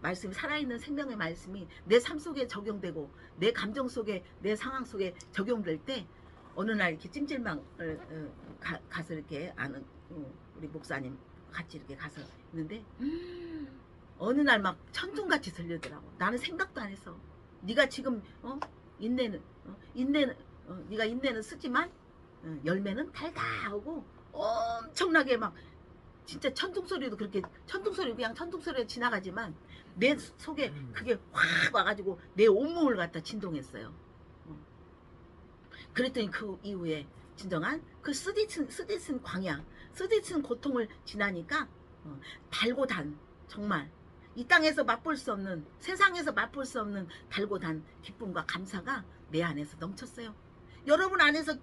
말씀이 살아있는 생명의 말씀이 내 삶 속에 적용되고 내 감정 속에, 내 상황 속에 적용될 때 어느 날 이렇게 찜질방을 가서 이렇게 아는 우리 목사님 같이 이렇게 가서 있는데 어느 날 막 천둥같이 들리더라고. 나는 생각도 안 했어. 네가 지금 인내는 네가 인내는 쓰지만 열매는 달다하고 엄청나게 막 진짜 천둥소리도 그렇게, 천둥소리 그냥 천둥소리가 지나가지만 내 속에 그게 확 와가지고 내 온몸을 갖다 진동했어요. 그랬더니 그 이후에 진정한 그 쓰디쓴 광야, 쓰디쓴 고통을 지나니까 달고 단, 정말 이 땅에서 맛볼 수 없는, 세상에서 맛볼 수 없는 달고 단 기쁨과 감사가 내 안에서 넘쳤어요. 여러분 안에서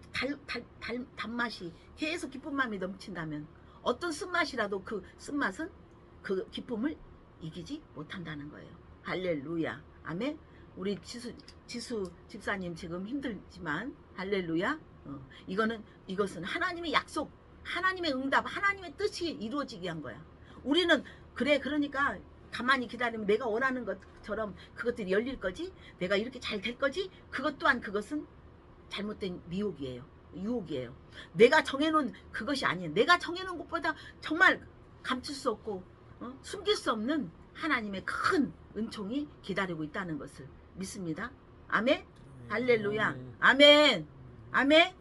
단맛이 계속 기쁜 마음이 넘친다면 어떤 쓴맛이라도 그 쓴맛은 그 기쁨을 이기지 못한다는 거예요. 할렐루야. 아멘. 우리 지수 집사님 지금 힘들지만 할렐루야. 이것은 하나님의 약속, 하나님의 응답, 하나님의 뜻이 이루어지게 한 거야. 우리는 그러니까 가만히 기다리면 내가 원하는 것처럼 그것들이 열릴 거지, 내가 이렇게 잘 될 거지, 그것 또한 그것은 잘못된 유혹이에요. 내가 정해놓은 그것이 아니에요. 내가 정해놓은 것보다 정말 감출 수 없고 숨길 수 없는 하나님의 큰 은총이 기다리고 있다는 것을 믿습니다. 아멘. 할렐루야. 아멘. 아멘.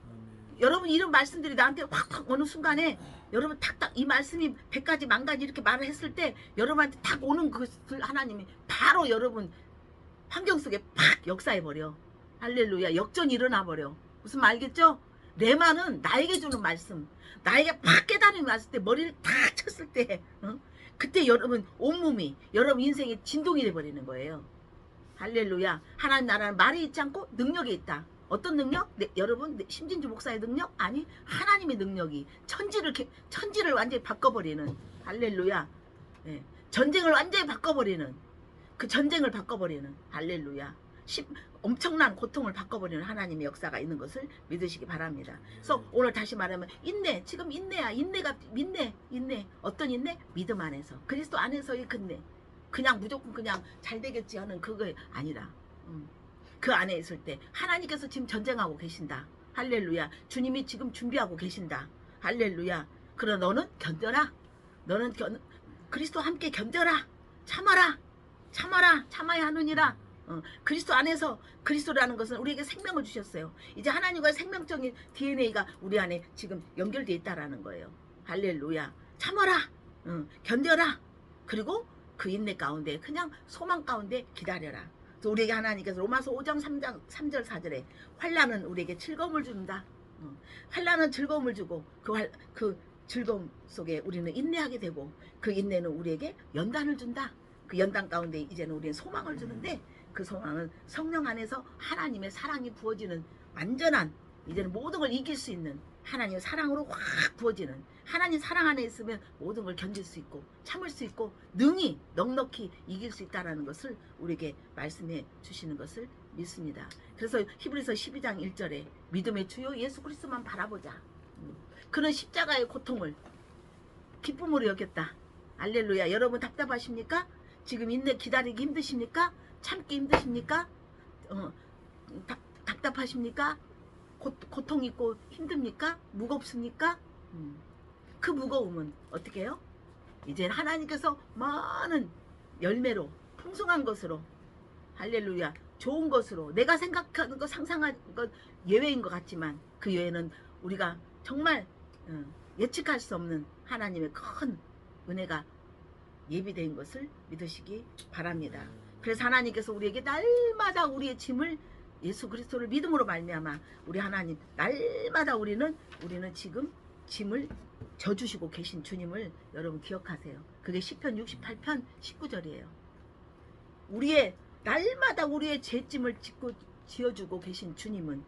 여러분 이런 말씀들이 나한테 확 어느 순간에 여러분 탁탁 이 말씀이 100가지 10,000가지 이렇게 말을 했을 때 여러분한테 탁 오는 그것을 하나님이 바로 여러분 환경 속에 팍 역사해버려. 할렐루야. 역전이 일어나버려. 무슨 말 알겠죠? 레마는 나에게 주는 말씀, 나에게 팍 깨달음이 왔을 때, 머리를 탁 쳤을 때 그때 여러분 온몸이, 여러분 인생에 진동이 돼버리는 거예요. 할렐루야. 하나님 나라는 말이 있지 않고 능력이 있다. 어떤 능력? 여러분 심진주 목사의 능력? 아니, 하나님의 능력이 천지를 완전히 바꿔버리는, 할렐루야. 예. 전쟁을 완전히 바꿔버리는, 그 전쟁을 바꿔버리는, 할렐루야. 엄청난 고통을 바꿔버리는 하나님의 역사가 있는 것을 믿으시기 바랍니다. 그래서 오늘 다시 말하면 인내, 지금 인내야. 인내. 어떤 인내? 믿음 안에서, 그리스도 안에서의 근내. 그냥 무조건 그냥 잘 되겠지 하는 그거 아니라 그 안에 있을 때 하나님께서 지금 전쟁하고 계신다. 할렐루야. 주님이 지금 준비하고 계신다. 할렐루야. 그러나 너는 견뎌라. 너는 그리스도 함께 견뎌라. 참아라. 참아야 하느니라. 그리스도 안에서, 그리스도라는 것은 우리에게 생명을 주셨어요. 이제 하나님과의 생명적인 DNA가 우리 안에 지금 연결되어 있다라는 거예요. 할렐루야. 참아라. 견뎌라. 그리고 그 인내 가운데, 그냥 소망 가운데 기다려라. 그래서 우리에게 하나님께서 로마서 5장 3절 4절에 환난은 우리에게 즐거움을 준다. 환난은 즐거움을 주고 그 즐거움 속에 우리는 인내하게 되고, 그 인내는 우리에게 연단을 준다. 그 연단 가운데 이제는 우리는 소망을 주는데, 그 소망은 성령 안에서 하나님의 사랑이 부어지는 완전한, 이제는 모든 걸 이길 수 있는 하나님의 사랑으로 확 부어지는, 하나님 사랑 안에 있으면 모든 걸 견딜 수 있고 참을 수 있고 능히 넉넉히 이길 수 있다는 것을 우리에게 말씀해 주시는 것을 믿습니다. 그래서 히브리서 12장 1절에 믿음의 주요 예수 그리스도만 바라보자. 그는 십자가의 고통을 기쁨으로 여겼다. 할렐루야. 여러분 답답하십니까? 지금 인내 기다리기 힘드십니까? 참기 힘드십니까? 답답하십니까? 고통 있고 힘듭니까? 무겁습니까? 그 무거움은 어떻게 해요? 이제 하나님께서 많은 열매로, 풍성한 것으로, 할렐루야, 좋은 것으로, 내가 생각하는 것, 상상하는 것 예외인 것 같지만 그 예외는 우리가 정말 예측할 수 없는 하나님의 큰 은혜가 예비된 것을 믿으시기 바랍니다. 그래서 하나님께서 우리에게 날마다 우리의 짐을, 예수 그리스도를 믿음으로 말미암아 우리 하나님 날마다 우리는 지금 짐을 져주시고 계신 주님을 여러분 기억하세요. 그게 시편 68편 19절이에요. 날마다 우리의 죄짐을 지어주고 계신 주님은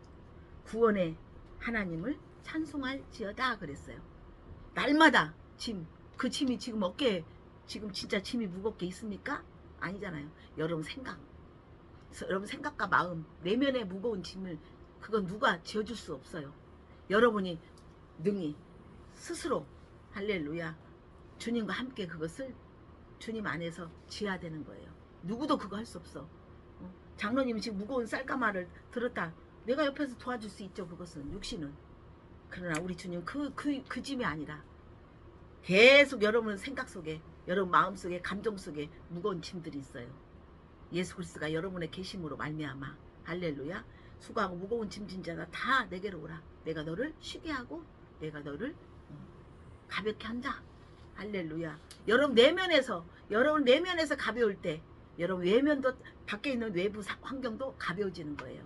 구원의 하나님을 찬송할지어다 그랬어요. 날마다 그 짐이 지금 어깨에 지금 진짜 짐이 무겁게 있습니까? 아니잖아요. 여러분 생각과 마음, 내면의 무거운 짐을, 그건 누가 지어줄 수 없어요. 여러분이 능히 스스로, 할렐루야, 주님과 함께 그것을 주님 안에서 지어야 되는 거예요. 누구도 그거 할 수 없어. 장로님이 지금 무거운 쌀가마를 들었다. 내가 옆에서 도와줄 수 있죠. 그것은 육신은. 그러나 우리 주님 그 짐이 아니라 계속 여러분 생각 속에, 여러분 마음 속에, 감정 속에 무거운 짐들이 있어요. 예수 그리스도가 여러분의 계심으로 말미암아, 할렐루야, 수고하고 무거운 짐진 자가 다 내게로 오라. 내가 너를 쉬게 하고 내가 너를 가볍게 한다. 할렐루야. 여러분 내면에서 가벼울 때 여러분 외면도, 밖에 있는 외부 환경도 가벼워지는 거예요.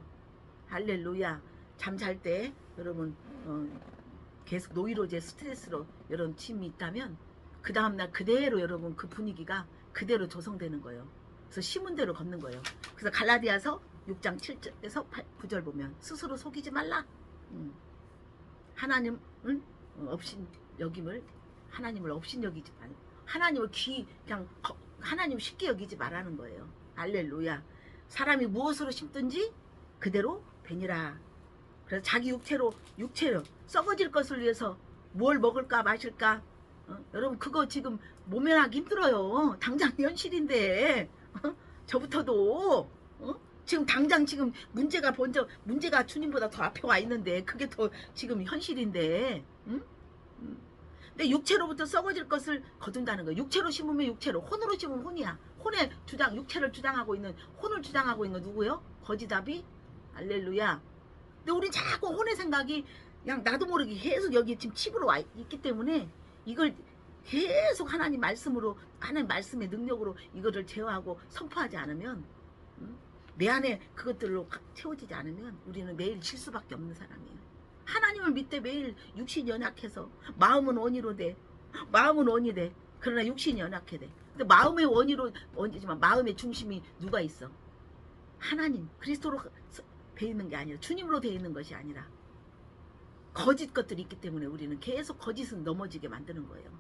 할렐루야. 잠잘 때 여러분 계속 노이로제 스트레스로 여러분 짐이 있다면 그 다음날 그대로 여러분 그 분위기가 그대로 조성되는 거예요. 그래서 심은 대로 걷는 거예요. 그래서 갈라디아서 6장 7절에서 9절 보면 스스로 속이지 말라. 하나님을 업신 여기지 말고 하나님을 그냥 하나님 쉽게 여기지 말라는 거예요. 할렐루야. 사람이 무엇으로 심든지 그대로 되니라. 그래서 자기 육체로 썩어질 것을 위해서 뭘 먹을까 마실까, 여러분 그거 지금 모면하기 힘들어요. 당장 현실인데, 저부터도 지금 당장 지금 문제가 주님보다 더 앞에 와 있는데 그게 더 지금 현실인데, 근데 육체로부터 썩어질 것을 거둔다는 거예요. 육체로 심으면 육체로, 혼으로 심으면 혼이야. 육체를 주장하고 있는, 혼을 주장하고 있는 거 누구요? 거지답이. 할렐루야. 근데 우린 자꾸 혼의 생각이 그냥 나도 모르게 계속 여기 지금 칩으로 와 있기 때문에 이걸 계속 하나님 말씀의 능력으로 이거를 제어하고 선포하지 않으면, 내 안에 그것들로 채워지지 않으면 우리는 매일 질 수밖에 없는 사람이에요. 하나님을 믿되 매일 육신이 연약해서 마음은 원이 돼. 그러나 육신이 연약해 돼. 근데 마음의 원이지만 마음의 중심이 누가 있어? 하나님, 그리스도로 돼 있는 게 아니라, 주님으로 돼 있는 것이 아니라 거짓 것들이 있기 때문에 우리는 계속 거짓은 넘어지게 만드는 거예요.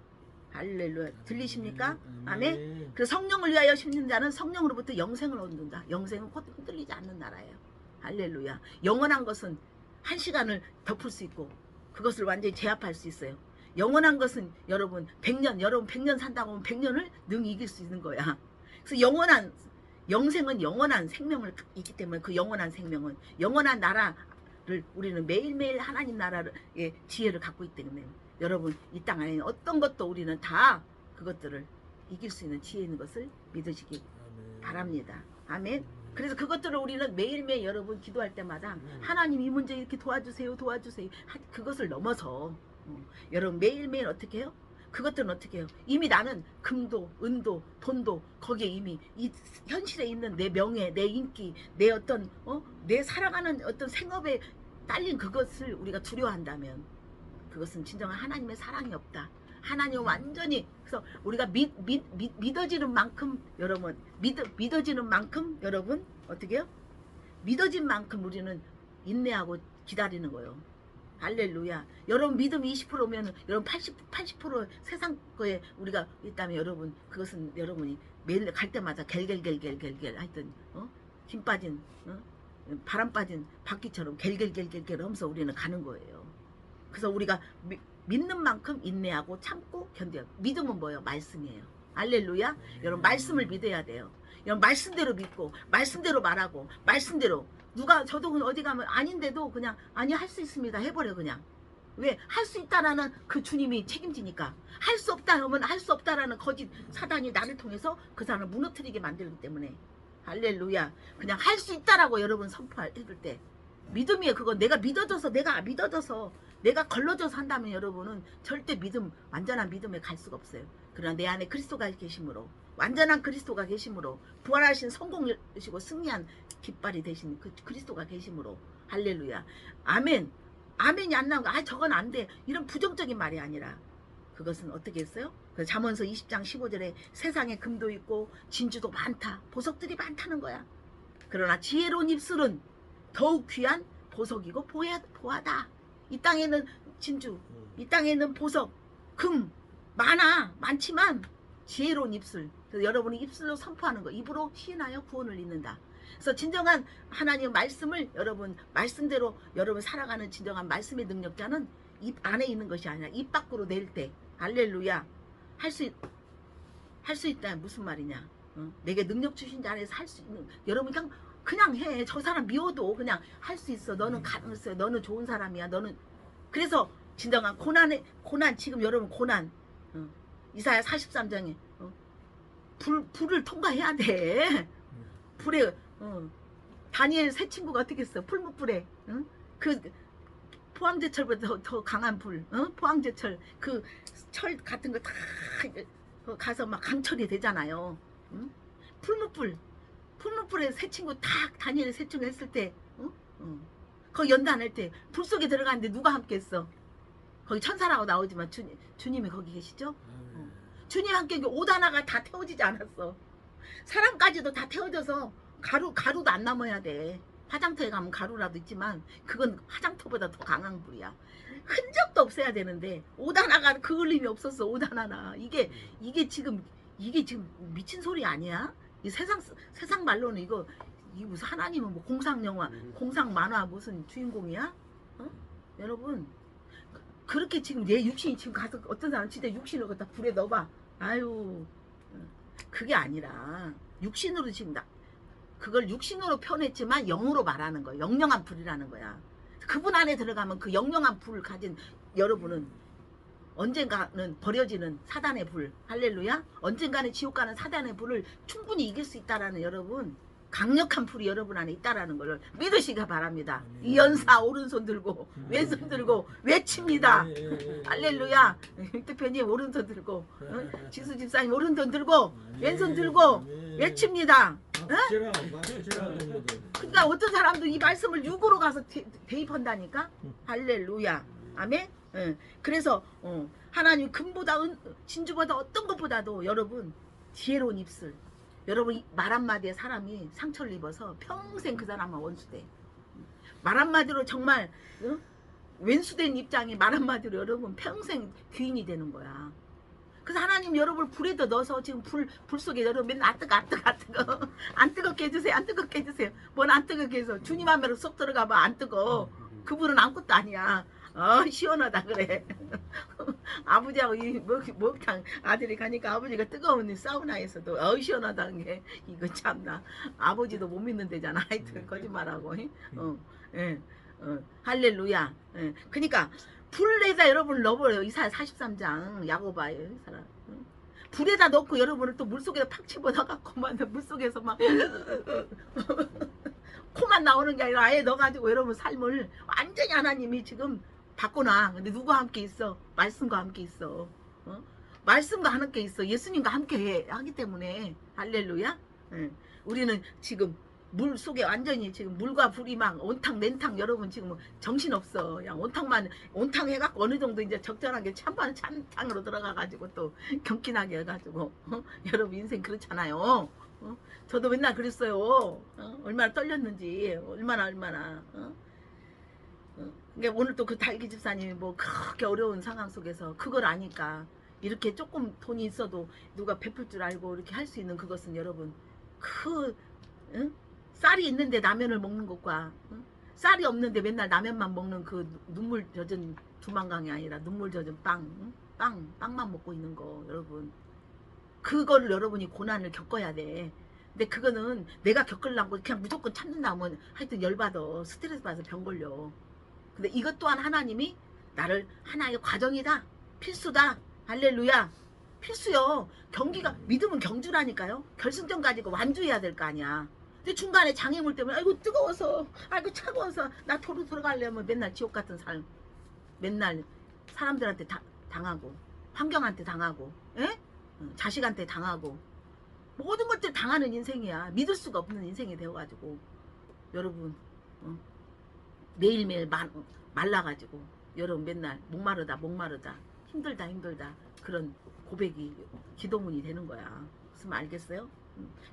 할렐루야. 들리십니까? 아멘. 그 성령을 위하여 심는 자는 성령으로부터 영생을 얻는다. 영생은 곧 흔들리지 않는 나라예요. 할렐루야. 영원한 것은 한 시간을 덮을 수 있고 그것을 완전히 제압할 수 있어요. 영원한 것은 여러분 100년, 여러분 100년 산다고 하면 100년을 능히 이길 수 있는 거야. 그래서 영생은 영원한 생명을 있기 때문에 그 영원한 생명은 영원한 나라를 우리는 매일매일 하나님 나라의 지혜를 갖고 있기 때문에 여러분 이 땅 안에 어떤 것도 우리는 다 그것들을 이길 수 있는 지혜 있는 것을 믿으시기 바랍니다. 아멘. 그래서 그것들을 우리는 매일매일 여러분 기도할 때마다 하나님 이 문제 이렇게 도와주세요 도와주세요 그것을 넘어서 여러분 매일매일 어떻게 해요? 그것들은 어떻게 해요? 이미 나는 금도 은도 돈도 거기에 이미 이 현실에 있는 내 명예 내 인기 내 어떤 내 살아가는 어떤 생업에 딸린 그것을 우리가 두려워한다면 그것은 진정한 하나님의 사랑이 없다. 하나님 완전히 그래서 우리가 믿어지는 만큼 여러분 믿어지는 만큼 여러분 어떻게 해요? 믿어진 만큼 우리는 인내하고 기다리는 거예요. 할렐루야. 여러분 믿음이 20%면 여러분 80% 세상 거에 우리가 있다면 여러분 그것은 여러분이 매일 갈 때마다 겔겔겔겔겔겔 하여튼 힘 빠진 바람 빠진 바퀴처럼 겔겔겔겔겔 하면서 우리는 가는 거예요. 그래서 우리가 믿는 만큼 인내하고 참고 견뎌요. 믿음은 뭐예요? 말씀이에요. 할렐루야. 여러분 말씀을 믿어야 돼요. 여러분 말씀대로 믿고 말씀대로 말하고 말씀대로 누가 저도 어디 가면 아닌데도 그냥 아니 할 수 있습니다 해버려 그냥. 왜? 할 수 있다라는 그 주님이 책임지니까. 할 수 없다 하면 할 수 없다라는 거짓 사단이 나를 통해서 그 사람을 무너뜨리게 만들기 때문에 할렐루야. 그냥 할 수 있다라고 여러분 선포할 때 믿음이에요. 그건 내가 믿어져서 내가 걸러져서 한다면 여러분은 절대 완전한 믿음에 갈 수가 없어요. 그러나 내 안에 그리스도가 계심으로 완전한 그리스도가 계심으로 부활하신 성공이시고 승리한 깃발이 되신 그 그리스도가 계심으로 할렐루야. 아멘. 아멘이 안 나온 거 저건 안 돼. 이런 부정적인 말이 아니라 그것은 어떻게 했어요? 잠언서 20장 15절에 세상에 금도 있고 진주도 많다. 보석들이 많다는 거야. 그러나 지혜로운 입술은 더욱 귀한 보석이고 보하다. 이 땅에는 진주, 이 땅에는 보석, 금 많지만 지혜로운 입술. 그래서 여러분이 입술로 선포하는 거, 입으로 시인하여 구원을 잇는다. 그래서 진정한 하나님의 말씀을 여러분 말씀대로 여러분 살아가는 진정한 말씀의 능력자는 입 안에 있는 것이 아니라 입 밖으로 낼 때 할렐루야 할 수 있다. 무슨 말이냐? 내게 능력 주신 자 안에서 할 수 있는 여러분 그냥 해. 저 사람 미워도 그냥 할 수 있어. 너는 가능했어요. 너는 좋은 사람이야. 너는 그래서 진정한 고난 지금 여러분 고난 이사야 43장에 불을 통과해야 돼. 불에 다니엘 세 친구가 어떻게 했어? 풀무불에 그 포항제철보다 더 강한 불 포항제철 그 철 같은 거 다 가서 막 강철이 되잖아요. 풀무불에 세 친구 다 다니엘 세 친구 했을 때 거기 연단할 때 불 속에 들어갔는데 누가 함께 했어? 거기 천사라고 나오지만 주님이 거기 계시죠? 주님 함께 오다나가 다 태워지지 않았어. 사람까지도 다 태워져서 가루도 안 남아야 돼. 화장터에 가면 가루라도 있지만 그건 화장터보다 더 강한 불이야. 흔적도 없애야 되는데 오다나가 그 흘림이 없었어. 오다나나 이게 지금 미친 소리 아니야? 이 세상 말로는 이거 무슨 하나님은 뭐 공상 영화 공상 만화 무슨 주인공이야? 여러분 그렇게 지금 내 육신이 지금 가서 어떤 사람 진짜 육신을 갖다 불에 넣어봐. 아유 그게 아니라 육신으로 지금 그걸 육신으로 표현했지만 영으로 말하는 거야. 영영한 불이라는 거야. 그분 안에 들어가면 그 영영한 불을 가진 여러분은 언젠가는 버려지는 사단의 불 할렐루야. 언젠가는 지옥 가는 사단의 불을 충분히 이길 수 있다라는 여러분 강력한 불이 여러분 안에 있다라는 걸 믿으시기 바랍니다. 이 연사 오른손 들고 왼손 들고 외칩니다. 할렐루야. 대표님 오른손 들고 지수 집사님 오른손 들고 왼손 들고 외칩니다. 그러니까 어떤 사람도 이 말씀을 육으로 가서 대입한다니까. 할렐루야. 아멘. 그래서 하나님 금보다 진주보다 어떤 것보다도 여러분 지혜로운 입술 여러분 말 한마디에 사람이 상처를 입어서 평생 그 사람만 원수돼. 말 한마디로 정말 웬수된 입장이 말 한마디로 여러분 평생 귀인이 되는 거야. 그래서 하나님 여러분을 불에다 넣어서 지금 불 속에 여러분 맨날 안 뜨거 안 뜨겁게 해주세요. 안 뜨겁게 해주세요. 뭔 안 뜨겁게 해서 주님 하면 쏙 들어가면 안 뜨거. 그분은 아무것도 아니야. 시원하다 그래. 아버지하고 이 목욕탕 아들이 가니까 아버지가 뜨거운 사우나에서도 시원하다는 게 이거 참나. 아버지도 못 믿는 데잖아. 하여튼 거짓말하고. 예. 할렐루야. 예. 그러니까 불에다 여러분을 넣어버려요. 이사야 43장 야고바예요. 이 사람. 불에다 넣고 여러분을 또 물속에다 팍 집어넣어갖고 막 물속에서 막 코만 나오는 게 아니라 아예 넣어가지고 여러분 삶을 완전히 하나님이 지금 바꿔놔. 근데 누구와 함께 있어? 말씀과 함께 있어. 말씀과 함께 있어. 예수님과 함께 하기 때문에. 할렐루야. 예. 우리는 지금 물 속에 완전히 지금 물과 불이 막 온탕 냉탕 여러분 지금 정신없어. 그냥 온탕 해갖고 어느 정도 이제 적절하게 찬탕으로 들어가가지고 또 경기나게 해가지고 여러분 인생 그렇잖아요. 저도 맨날 그랬어요. 얼마나 떨렸는지 얼마나 그러니까 오늘 또 그 달기 집사님이 뭐 그렇게 어려운 상황 속에서 그걸 아니까 이렇게 조금 돈이 있어도 누가 베풀 줄 알고 이렇게 할 수 있는 그것은 여러분 쌀이 있는데 라면을 먹는 것과 쌀이 없는데 맨날 라면만 먹는 그 눈물 젖은 두만강이 아니라 눈물 젖은 빵만 먹고 있는 거 여러분 그거를 여러분이 고난을 겪어야 돼. 근데 그거는 내가 겪으려고 그냥 무조건 참는다면 하여튼 열받아. 스트레스 받아서 병 걸려. 근데 이것 또한 하나님이 나를 하나의 과정이다. 필수다. 할렐루야. 필수요. 경기가 믿음은 경주라니까요. 결승전 가지고 완주해야 될 거 아니야. 근데 중간에 장애물 때문에 아이고 뜨거워서 아이고 차가워서 나 도로 들어가려면 맨날 지옥 같은 삶 맨날 사람들한테 당하고 환경한테 당하고 에? 자식한테 당하고 모든 것들 당하는 인생이야. 믿을 수가 없는 인생이 되어가지고 여러분 매일매일 말라가지고 여러분 맨날 목마르다 힘들다 그런 고백이 기도문이 되는 거야. 무슨 말 알겠어요?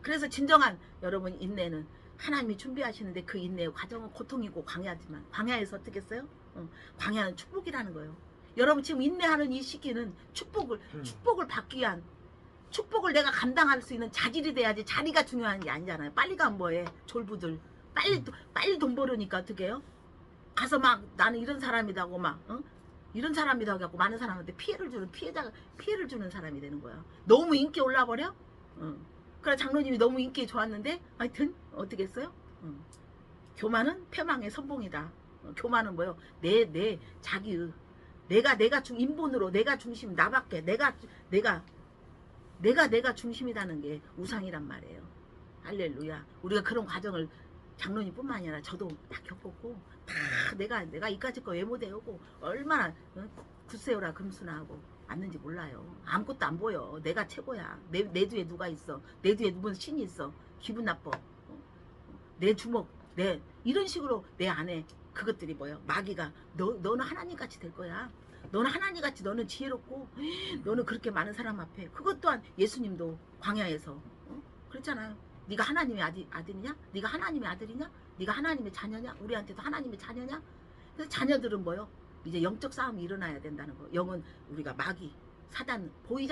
그래서 진정한 여러분 인내는 하나님이 준비하시는데 그 인내의 과정은 고통이고 광야지만 광야에서 어떻게 했어요? 광야는 축복이라는 거예요. 여러분 지금 인내하는 이 시기는 축복을 받기 위한 축복을 내가 감당할 수 있는 자질이 돼야지 자리가 중요한 게 아니잖아요. 빨리 가면 뭐해 졸부들 빨리 돈 벌으니까 어떻게 해요? 가서 막 나는 이런 사람이다고 막 이런 사람이라고 하고 많은 사람한테 피해를 주는 사람이 되는 거야. 너무 인기 올라버려? 그래 장로님이 너무 인기 좋았는데 하여튼 어떻게 했어요? 교만은 패망의 선봉이다. 교만은 뭐요? 내 자기의 내가 인본으로 내가 중심 나밖에 내가 중심이라는 게 우상이란 말이에요. 할렐루야. 우리가 그런 과정을 장로님뿐만 아니라 저도 다 겪었고 다 내가 이까짓 거 왜 못해오고 얼마나 굳세어라 금수나하고 왔는지 몰라요. 아무것도 안 보여. 내가 최고야. 내 뒤에 누가 있어. 내 뒤에 누군 신이 있어. 기분 나빠. 내 주먹 이런 식으로 내 안에 그것들이 뭐예요. 마귀가 너는 하나님같이 될 거야. 너는 하나님같이 너는 지혜롭고 너는 그렇게 많은 사람 앞에 그것 또한 예수님도 광야에서 그랬잖아요. 네가 하나님의 아들이냐? 네가 하나님의 아들이냐? 네가 하나님의 자녀냐? 우리한테도 하나님의 자녀냐? 그래서 자녀들은 뭐요? 이제 영적 싸움이 일어나야 된다는 거. 영은 우리가 마귀, 사단, 보이지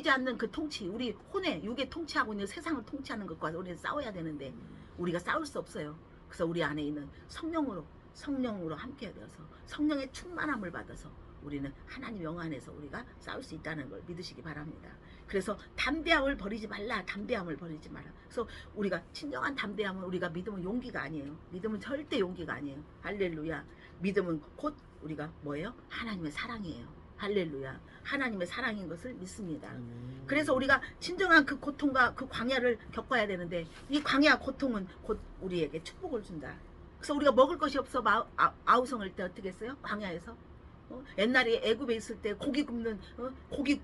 않는 그 통치, 우리 혼의 육의 통치하고 있는 세상을 통치하는 것과 우리는 싸워야 되는데 우리가 싸울 수 없어요. 그래서 우리 안에 있는 성령으로 함께 되어서 성령의 충만함을 받아서 우리는 하나님 영 안에서 우리가 싸울 수 있다는 걸 믿으시기 바랍니다. 그래서 담대함을 버리지 말라. 그래서 우리가 진정한 담대함은 우리가 믿음은 용기가 아니에요. 믿음은 절대 용기가 아니에요. 할렐루야. 믿음은 곧 우리가 뭐예요? 하나님의 사랑이에요. 할렐루야. 하나님의 사랑인 것을 믿습니다. 그래서 우리가 진정한 그 고통과 그 광야를 겪어야 되는데 이 광야 고통은 곧 우리에게 축복을 준다. 그래서 우리가 먹을 것이 없어 아우성할 때 어떻게 했어요? 광야에서 옛날에 애굽에 있을 때 고기 굽는 고기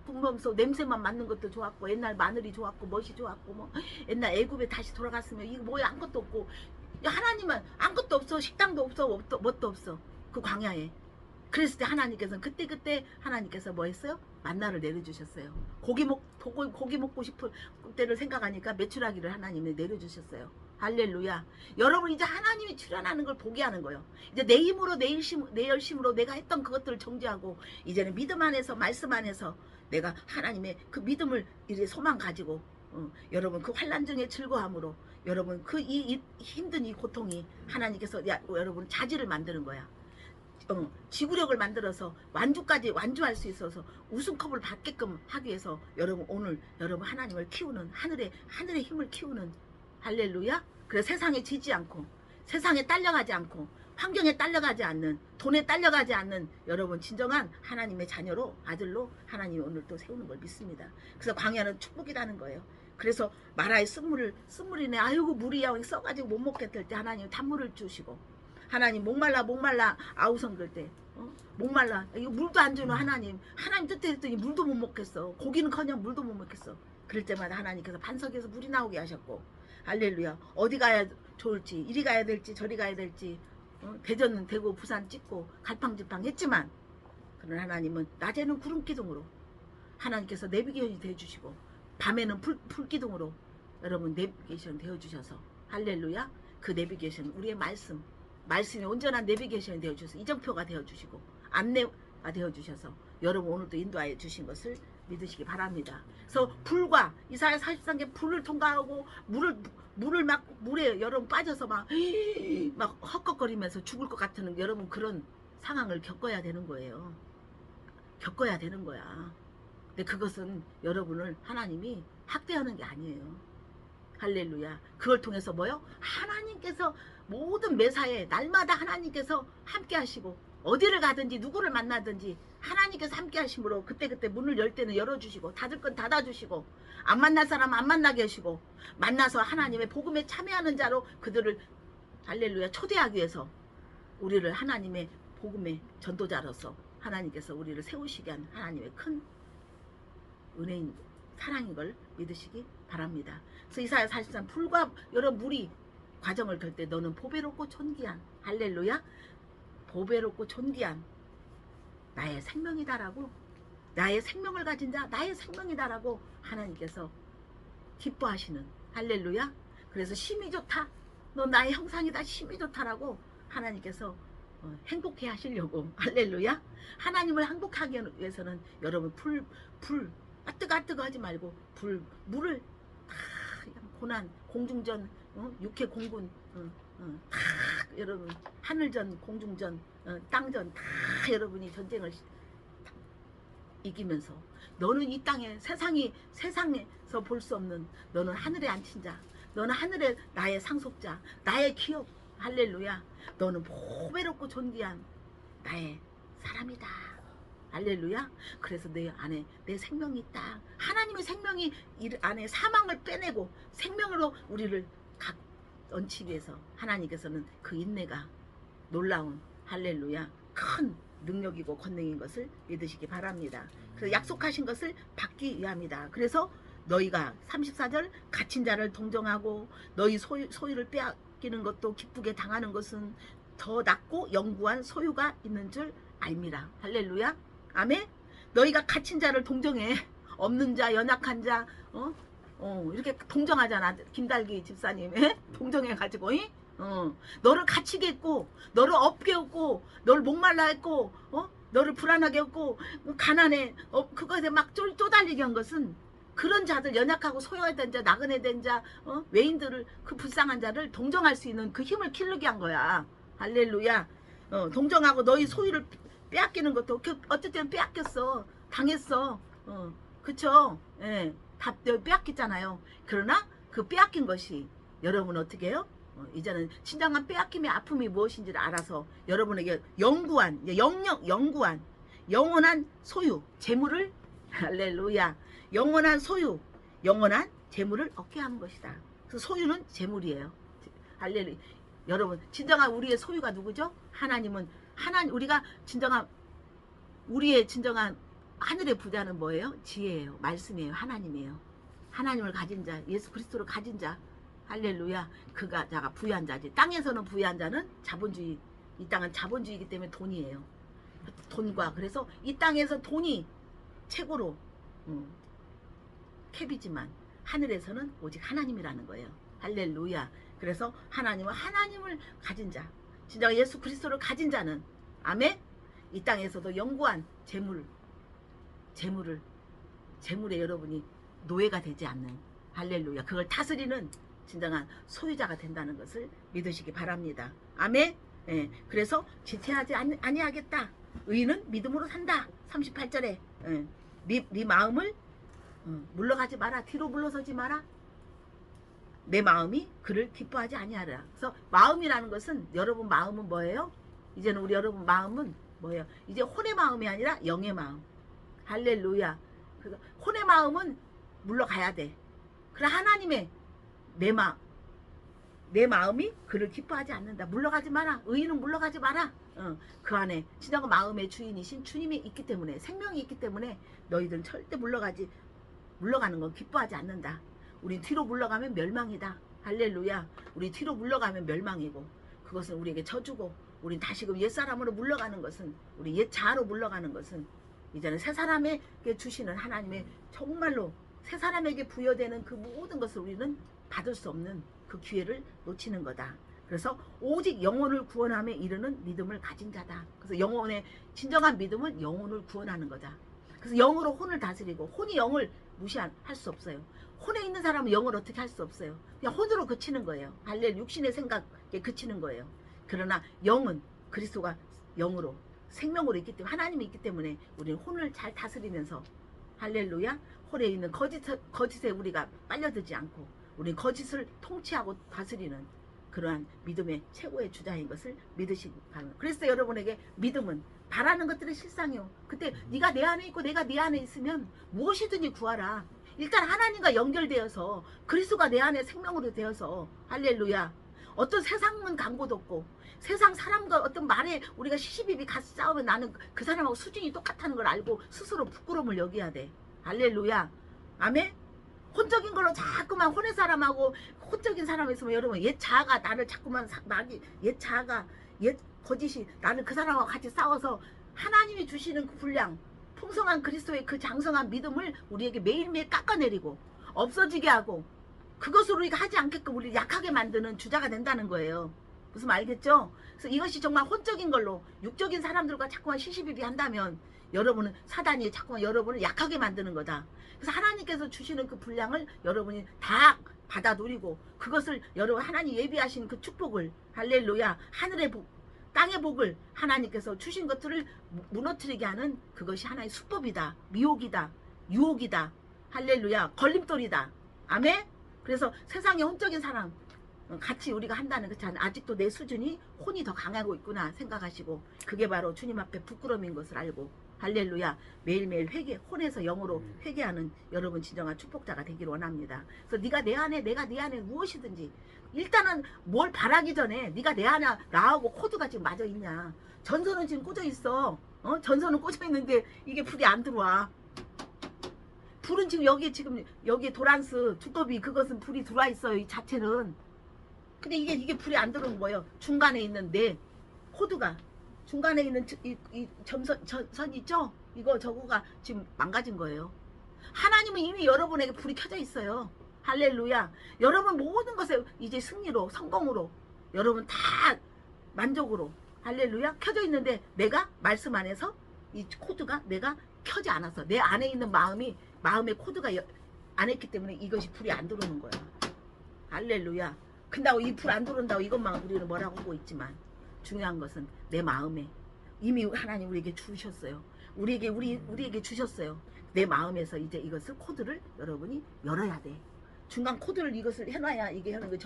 굽으면서 냄새만 맡는 것도 좋았고 옛날 마늘이 좋았고 멋이 좋았고 뭐 옛날 애굽에 다시 돌아갔으면 이거 뭐야 아무것도 없고 하나님은 아무것도 없어. 식당도 없어. 뭣도 없어. 그 광야에. 그랬을 때 하나님께서는 그때 하나님께서 뭐 했어요? 만나를 내려주셨어요. 고기 먹고 싶을 때를 생각하니까 메추라기를 하나님이 내려주셨어요. 할렐루야. 여러분 이제 하나님이 출현하는 걸 보게 하는 거예요. 이제 내 힘으로 내 열심으로 내가 했던 그것들을 정지하고 이제는 믿음 안에서 말씀 안에서 내가 하나님의 그 믿음을 이제 소망 가지고 여러분 그 환난 중에 즐거움으로 여러분 그 힘든 이 고통이 하나님께서 여러분 자질을 만드는 거야. 지구력을 만들어서 완주할 수 있어서 우승컵을 받게끔 하기 위해서 여러분 오늘 여러분 하나님을 키우는 하늘의 힘을 키우는 할렐루야. 그래서 세상에 지지 않고 세상에 딸려가지 않고 환경에 딸려가지 않는 돈에 딸려가지 않는 여러분 진정한 하나님의 자녀로 아들로 하나님이 오늘 또 세우는 걸 믿습니다. 그래서 광야는 축복이라는 거예요. 그래서 마라의 쓴물이네 아이고 물이야 써가지고 못 먹겠을 때 하나님 단물을 주시고 하나님 목말라 아우성 그럴 때 목말라 이거 물도 안 주는 하나님 뜻대로 했더니 물도 못 먹겠어. 고기는커녕 물도 못 먹겠어. 그럴 때마다 하나님께서 반석에서 물이 나오게 하셨고 할렐루야. 어디 가야 좋을지 이리 가야 될지 저리 가야 될지 대전은 대구 부산 찍고 갈팡질팡 했지만 그런 하나님은 낮에는 구름기둥으로 하나님께서 내비게이션이 되어주시고 밤에는 불기둥으로 여러분 내비게이션 되어주셔서 할렐루야. 그 내비게이션 우리의 말씀이 온전한 내비게이션이 되어주셔서 이정표가 되어주시고 안내가 되어주셔서 여러분 오늘도 인도하여 주신 것을 믿으시기 바랍니다. 그래서 불과 이사야 43개 불을 통과하고 물에 여러분 빠져서 막 헉헉거리면서 죽을 것 같은 여러분 그런 상황을 겪어야 되는 거예요. 겪어야 되는 거야. 근데 그것은 여러분을 하나님이 학대하는 게 아니에요. 할렐루야. 그걸 통해서 뭐요? 하나님께서 모든 매사에 날마다 하나님께서 함께 하시고 어디를 가든지 누구를 만나든지 하나님께서 함께 하심으로 그때그때 문을 열 때는 열어주시고 닫을 건 닫아주시고 안 만날 사람 안 만나게 하시고 만나서 하나님의 복음에 참여하는 자로 그들을 할렐루야 초대하기 위해서 우리를 하나님의 복음의 전도자로서 하나님께서 우리를 세우시게 한 하나님의 큰 은혜인 사랑인 걸 믿으시기 바랍니다. 그래서 이사야 43 불과 여러 물이 과정을 걸 때 너는 보배롭고 존귀한 할렐루야 보배롭고 존귀한 나의 생명이다라고 나의 생명을 가진 자 나의 생명이다라고 하나님께서 기뻐하시는 할렐루야. 그래서 심이 좋다 너 나의 형상이다 심이 좋다라고 하나님께서 행복해 하시려고 할렐루야. 하나님을 행복하기 위해서는 여러분 불 뜨거 하지 말고 물을 다 고난 공중전 육해 공군 다 여러분 하늘전 공중전 땅전 다 여러분이 전쟁을 이기면서 너는 이 땅에 세상에서 볼 수 없는 너는 하늘에 앉힌 자 너는 하늘에 나의 상속자 나의 기업 할렐루야 너는 보배롭고 존귀한 나의 사람이다 할렐루야. 그래서 내 안에 내 생명이 있다. 하나님의 생명이 안에 사망을 빼내고 생명으로 우리를 얹기 위해서 하나님께서는 그 인내가 놀라운 할렐루야 큰 능력이고 권능인 것을 믿으시기 바랍니다. 그래서 약속하신 것을 받기 위함이다. 그래서 너희가 34절 갇힌 자를 동정하고 너희 소유를 빼앗기는 것도 기쁘게 당하는 것은 더 낫고 영구한 소유가 있는 줄 알미라. 할렐루야. 아멘. 너희가 갇힌 자를 동정해. 없는 자 연약한 자 이렇게 동정하잖아. 김달기 집사님 동정해가지고 너를 갇히게 했고 너를 없게 했고 너를 목말라 했고 너를 불안하게 했고 가난해 그거에 막 쪼달리게 한 것은 그런 자들 연약하고 소외된 자 나그네 된 자 외인들을 그 불쌍한 자를 동정할 수 있는 그 힘을 키우게 한 거야. 할렐루야. 동정하고 너희 소유를 빼앗기는 것도 어쨌든 빼앗겼어. 당했어. 그쵸? 예. 다 빼앗겼잖아요. 그러나 그 빼앗긴 것이 여러분 어떻게 해요? 이제는 진정한 빼앗김의 아픔이 무엇인지를 알아서 여러분에게 영구한 영원한 소유 재물을 할렐루야 영원한 소유 영원한 재물을 얻게 하는 것이다. 그래서 소유는 재물이에요. 할렐루야. 여러분 진정한 우리의 소유가 누구죠? 하나님은 우리가 우리의 진정한 하늘의 부자는 뭐예요? 지혜예요. 말씀이에요. 하나님이에요. 하나님을 가진 자, 예수 그리스도를 가진 자, 할렐루야. 그가 자가 부유한 자지. 땅에서는 부유한 자는 자본주의, 이 땅은 자본주의이기 때문에 돈이에요. 돈과 그래서 이 땅에서 돈이 최고로 캡이지만 하늘에서는 오직 하나님이라는 거예요. 할렐루야. 그래서 하나님은 하나님을 가진 자, 진짜 예수 그리스도를 가진 자는 아멘. 이 땅에서도 영구한 재물에 여러분이 노예가 되지 않는 할렐루야. 그걸 다스리는 진정한 소유자가 된다는 것을 믿으시기 바랍니다. 아멘. 예, 그래서 지체하지 아니하겠다. 의인은 믿음으로 산다. 38절에 예, 네 마음을 물러가지 마라. 뒤로 물러서지 마라. 내 마음이 그를 기뻐하지 아니하리라. 그래서 마음이라는 것은 여러분 마음은 뭐예요? 이제는 우리 여러분 마음은 뭐예요? 이제 혼의 마음이 아니라 영의 마음. 할렐루야. 그래서 혼의 마음은 물러가야 돼. 그래 하나님의 내 마음이 그를 기뻐하지 않는다. 물러가지 마라. 의인은 물러가지 마라. 그 안에 진정한 마음의 주인이신 주님이 있기 때문에 생명이 있기 때문에 너희들은 절대 물러가는 건 기뻐하지 않는다. 우린 뒤로 물러가면 멸망이다. 할렐루야. 우리 뒤로 물러가면 멸망이고 그것은 우리에게 저주고 우린 다시금 옛사람으로 물러가는 것은 우리 옛자아로 물러가는 것은 이제는 새 사람에게 주시는 하나님의 정말로 새 사람에게 부여되는 그 모든 것을 우리는 받을 수 없는 그 기회를 놓치는 거다. 그래서 오직 영혼을 구원함에 이르는 믿음을 가진 자다. 그래서 영혼의 진정한 믿음은 영혼을 구원하는 거다. 그래서 영으로 혼을 다스리고 혼이 영을 무시할 수 없어요. 혼에 있는 사람은 영을 어떻게 할 수 없어요. 그냥 혼으로 그치는 거예요. 할렐 육신의 생각에 그치는 거예요. 그러나 영은 그리스도가 영으로 생명으로 있기 때문에 하나님이 있기 때문에 우리는 혼을 잘 다스리면서 할렐루야 혼에 있는 거짓에 우리가 빨려들지 않고 우리는 거짓을 통치하고 다스리는 그러한 믿음의 최고의 주자인 것을 믿으시기 바랍니다. 그래서 여러분에게 믿음은 바라는 것들의 실상이요. 그때 네가 내 안에 있고 내가 네 안에 있으면 무엇이든지 구하라. 일단 하나님과 연결되어서 그리스도가 내 안에 생명으로 되어서 할렐루야 어떤 세상은 광고도 없고 세상 사람과 어떤 말에 우리가 시시비비 가서 싸우면 나는 그 사람하고 수준이 똑같다는 걸 알고 스스로 부끄러움을 여겨야 돼. 할렐루야 아멘. 혼적인 걸로 자꾸만 혼의 사람하고 혼적인 사람이 있으면 여러분 옛 자아가 나를 자꾸만 옛 자아가 옛 거짓이 나를 그 사람하고 같이 싸워서 하나님이 주시는 그 분량 풍성한 그리스도의 그 장성한 믿음을 우리에게 매일매일 깎아내리고 없어지게 하고 그것을 우리가 하지 않게끔 우리를 약하게 만드는 주자가 된다는 거예요. 무슨 말 알겠죠? 그래서 이것이 정말 혼적인 걸로 육적인 사람들과 자꾸만 시시비비 한다면 여러분은 사단이 자꾸만 여러분을 약하게 만드는 거다. 그래서 하나님께서 주시는 그 분량을 여러분이 다 받아 누리고 그것을 여러분 하나님 예비하신 그 축복을 할렐루야 하늘의 복 땅의 복을 하나님께서 주신 것들을 무너뜨리게 하는 그것이 하나의 수법이다. 미혹이다. 유혹이다. 할렐루야 걸림돌이다. 아멘. 그래서 세상의 혼적인 사람 같이 우리가 한다는 것 자는 아직도 내 수준이 혼이 더 강하고 있구나 생각하시고 그게 바로 주님 앞에 부끄러움인 것을 알고 할렐루야 매일매일 혼에서 영으로 회개하는 여러분 진정한 축복자가 되기를 원합니다. 그래서 네가 내 안에 내가 네 안에 무엇이든지 일단은 뭘 바라기 전에 네가 내 안에 나하고 코드가 지금 맞아 있냐. 전선은 지금 꽂아 있어. 전선은 꽂아 있는데 이게 불이 안 들어와. 불은 지금 여기 도란스 두꺼비 그것은 불이 들어와 있어요. 이 자체는. 근데 이게 불이 안 들어오는 거예요. 중간에 있는 내 코드가 중간에 있는 이 선 있죠? 이거 저거가 지금 망가진 거예요. 하나님은 이미 여러분에게 불이 켜져 있어요. 할렐루야. 여러분 모든 것에 이제 승리로 성공으로 여러분 다 만족으로 할렐루야 켜져 있는데 내가 말씀 안에서 이 코드가 내가 켜지 않아서 내 안에 있는 마음의 코드가 안 했기 때문에 이것이 불이 안 들어오는 거야. 할렐루야. 근다고 이 불 안 들어온다고 이것만 우리는 뭐라고 하고 있지만 중요한 것은 내 마음에 이미 하나님 우리에게 주셨어요. 우리에게 주셨어요. 내 마음에서 이제 이것을 코드를 여러분이 열어야 돼. 중간 코드를 이것을 해놔야 이게 하는 거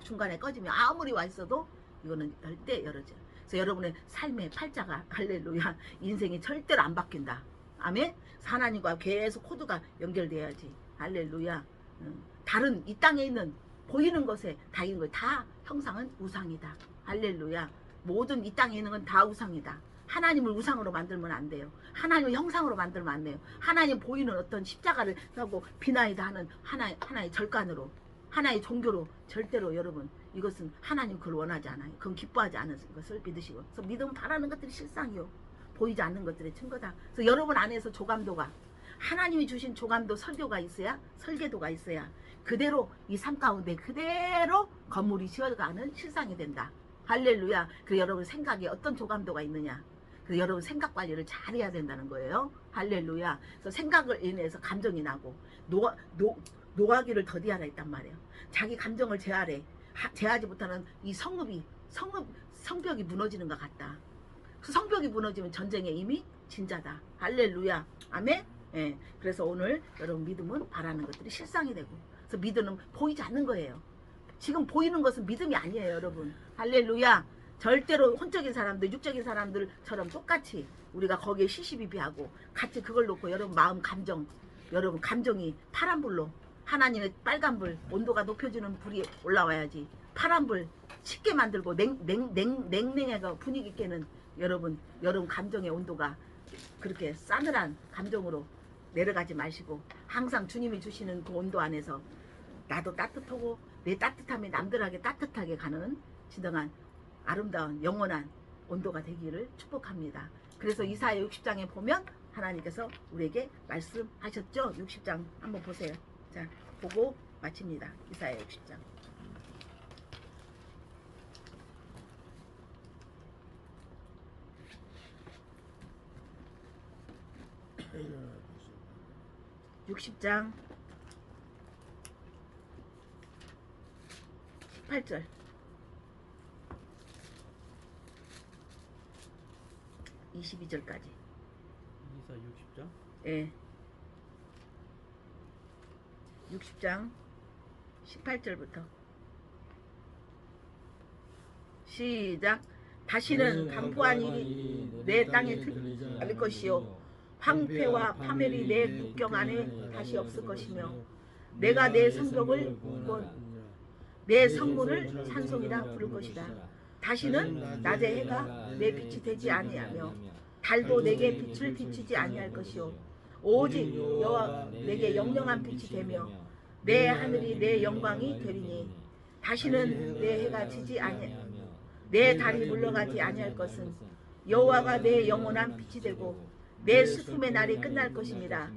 중간에 꺼지면 아무리 와 있어도 이거는 절대 열어져. 그래서 여러분의 삶의 팔자가 할렐루야 인생이 절대로 안 바뀐다. 아멘. 하나님과 계속 코드가 연결돼야지. 할렐루야. 다른 이 땅에 있는 보이는 것에 다 있는 거 다 형상은 우상이다. 할렐루야. 모든 이 땅에 있는 건 다 우상이다. 하나님을 우상으로 만들면 안 돼요. 하나님을 형상으로 만들면 안 돼요. 하나님 보이는 어떤 십자가를 하고 비나이다 하는 하나의 절간으로 하나의 종교로 절대로 여러분 이것은 하나님 그걸 원하지 않아요. 그건 기뻐하지 않은 것을 믿으시고 그래서 믿음 바라는 것들이 실상이요. 보이지 않는 것들의 증거다. 그래서 여러분 안에서 조감도가 하나님이 주신 조감도 설교가 있어야 설계도가 있어야 그대로 이 삶 가운데 그대로 건물이 지어가는 실상이 된다. 할렐루야. 그래서 여러분 생각에 어떤 조감도가 있느냐. 그래서 여러분 생각 관리를 잘해야 된다는 거예요. 할렐루야. 그래서 생각을 인해서 감정이 나고 노하기를 더디하라 했단 말이에요. 자기 감정을 제하지 못하는 이 성벽이 무너지는 것 같다. 그 성벽이 무너지면 전쟁에 이미 진자다. 할렐루야. 아멘. 예. 그래서 오늘 여러분 믿음은 바라는 것들이 실상이 되고, 그래서 믿음은 보이지 않는 거예요. 지금 보이는 것은 믿음이 아니에요, 여러분. 할렐루야. 절대로 혼적인 사람들, 육적인 사람들처럼 똑같이 우리가 거기에 시시비비하고 같이 그걸 놓고 여러분 마음 감정, 여러분 감정이 파란불로 하나님의 빨간불 온도가 높여주는 불이 올라와야지. 파란불 쉽게 만들고 냉랭해가 분위기 깨는 여러분 감정의 온도가 그렇게 싸늘한 감정으로 내려가지 마시고 항상 주님이 주시는 그 온도 안에서 나도 따뜻하고 내 따뜻함이 남들에게 따뜻하게 가는 진정한 아름다운 영원한 온도가 되기를 축복합니다. 그래서 이사야 60장에 보면 하나님께서 우리에게 말씀하셨죠. 60장 한번 보세요. 자, 보고 마칩니다. 이사야 60장. (60장) 18절 22절까지. 이사 60장? 예. 60장 18절부터 시작. 다시는 강포한 일이 내 땅에 들리지 않을 것이요 황폐와 파멸이 내 국경 안에 다시 없을 것이며 내가 내 성벽을 내 성문을 찬송이라 부를 것이다. 다시는 낮에 해가 내 빛이 되지 아니하며 달도 내게 빛을 비추지 아니할 것이요 오직 여호와 내게 영영한 빛이 되며 내 하늘이 내 영광이 되리니 다시는 내 해가 지지 아니하며 내 달이 물러가지 아니할 것은 여호와가 내 영원한 빛이 되고 내 슬픔의 날이 끝날 것입니다.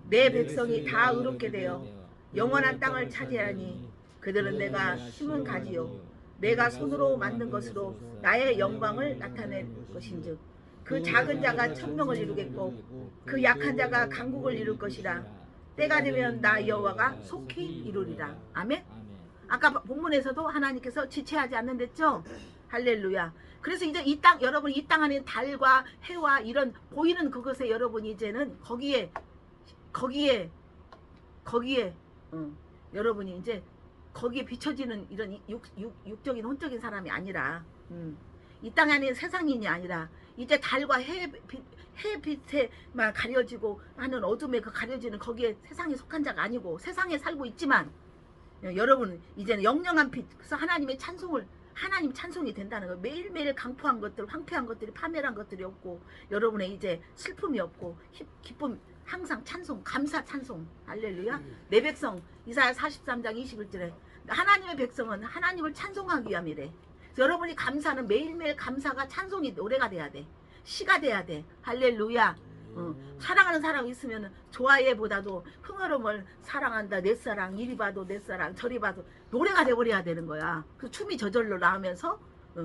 내 백성이 다 의롭게 되어 영원한 땅을 차지하니 그들은 내가 심은 가지요 내가 손으로 만든 것으로 나의 영광을 나타낼 것인즉 그 작은 자가 천명을 이루겠고 그 약한 자가 강국을 이룰 것이라. 때가 되면 나 여호와가 속히 이루리라. 아멘. 아까 본문에서도 하나님께서 지체하지 않는댔죠. 할렐루야. 그래서 이제 이 땅, 여러분 이 땅 안에 달과 해와 이런 보이는 그것에 여러분 이제는 거기에 여러분이 이제 거기에 비춰지는 이런 육적인 혼적인 사람이 아니라 이 땅 안에 세상인이 아니라 이제 달과 햇빛에만 가려지고 하는 어둠에 그 가려지는 거기에 세상에 속한 자가 아니고 세상에 살고 있지만 여러분 이제는 영영한 빛, 그래서 하나님의 찬송을 하나님 찬송이 된다는 거. 매일매일 강포한 것들, 황폐한 것들이 파멸한 것들이 없고 여러분의 이제 슬픔이 없고 기쁨, 항상 찬송, 감사 찬송. 할렐루야. 내 백성 이사야 43장 21절에 하나님의 백성은 하나님을 찬송하기 위함이래. 그래서 여러분이 감사는 매일매일 감사가 찬송이 노래가 돼야 돼. 시가 돼야 돼. 할렐루야. 사랑하는 사람이 있으면 좋아해보다도 흥얼흥얼 사랑한다 내 사랑 이리 봐도 내 사랑 저리 봐도 노래가 돼버려야 되는 거야. 그 춤이 저절로 나오면서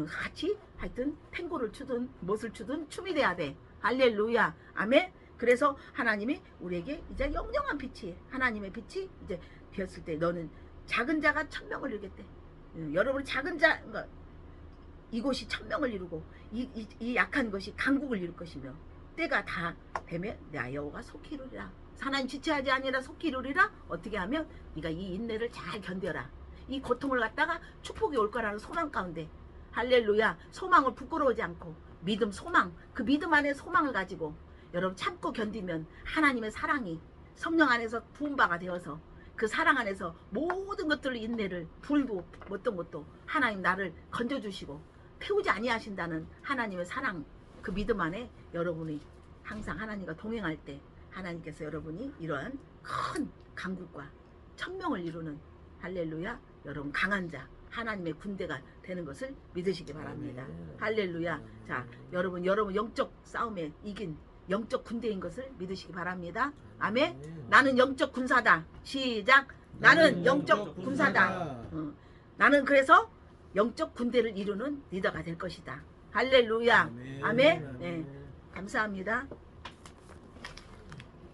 같이 하여튼 탱고를 추든 못을 추든 춤이 돼야 돼. 할렐루야. 아멘. 그래서 하나님이 우리에게 이제 영영한 빛이 하나님의 빛이 이제 비었을 때 너는 작은 자가 천명을 이루겠대. 여러분 작은 자 이곳이 천명을 이루고 이 약한 것이 강국을 이룰 것이며 때가 다 되면 나 여호와가 속히 이루리라. 하나님 지체하지 아니라 속히 이루리라. 어떻게 하면 네가 이 인내를 잘 견뎌라. 이 고통을 갖다가 축복이 올 거라는 소망 가운데 할렐루야. 소망을 부끄러워하지 않고 믿음 소망 그 믿음 안에 소망을 가지고 여러분 참고 견디면 하나님의 사랑이 성령 안에서 부은 바가 되어서 그 사랑 안에서 모든 것들을 인내를 불도 어떤 것도 하나님 나를 건져주시고 태우지 아니하신다는 하나님의 사랑 그 믿음 안에 여러분이 항상 하나님과 동행할 때 하나님께서 여러분이 이러한 큰 강국과 천명을 이루는 할렐루야 여러분 강한 자 하나님의 군대가 되는 것을 믿으시기 바랍니다. 할렐루야. 자 여러분 영적 싸움에 이긴 영적 군대인 것을 믿으시기 바랍니다. 아멘. 나는 영적 군사다. 시작. 나는 영적 군사다. 나는 그래서 영적 군대를 이루는 리더가 될 것이다. 할렐루야. 아멘. 네. 감사합니다.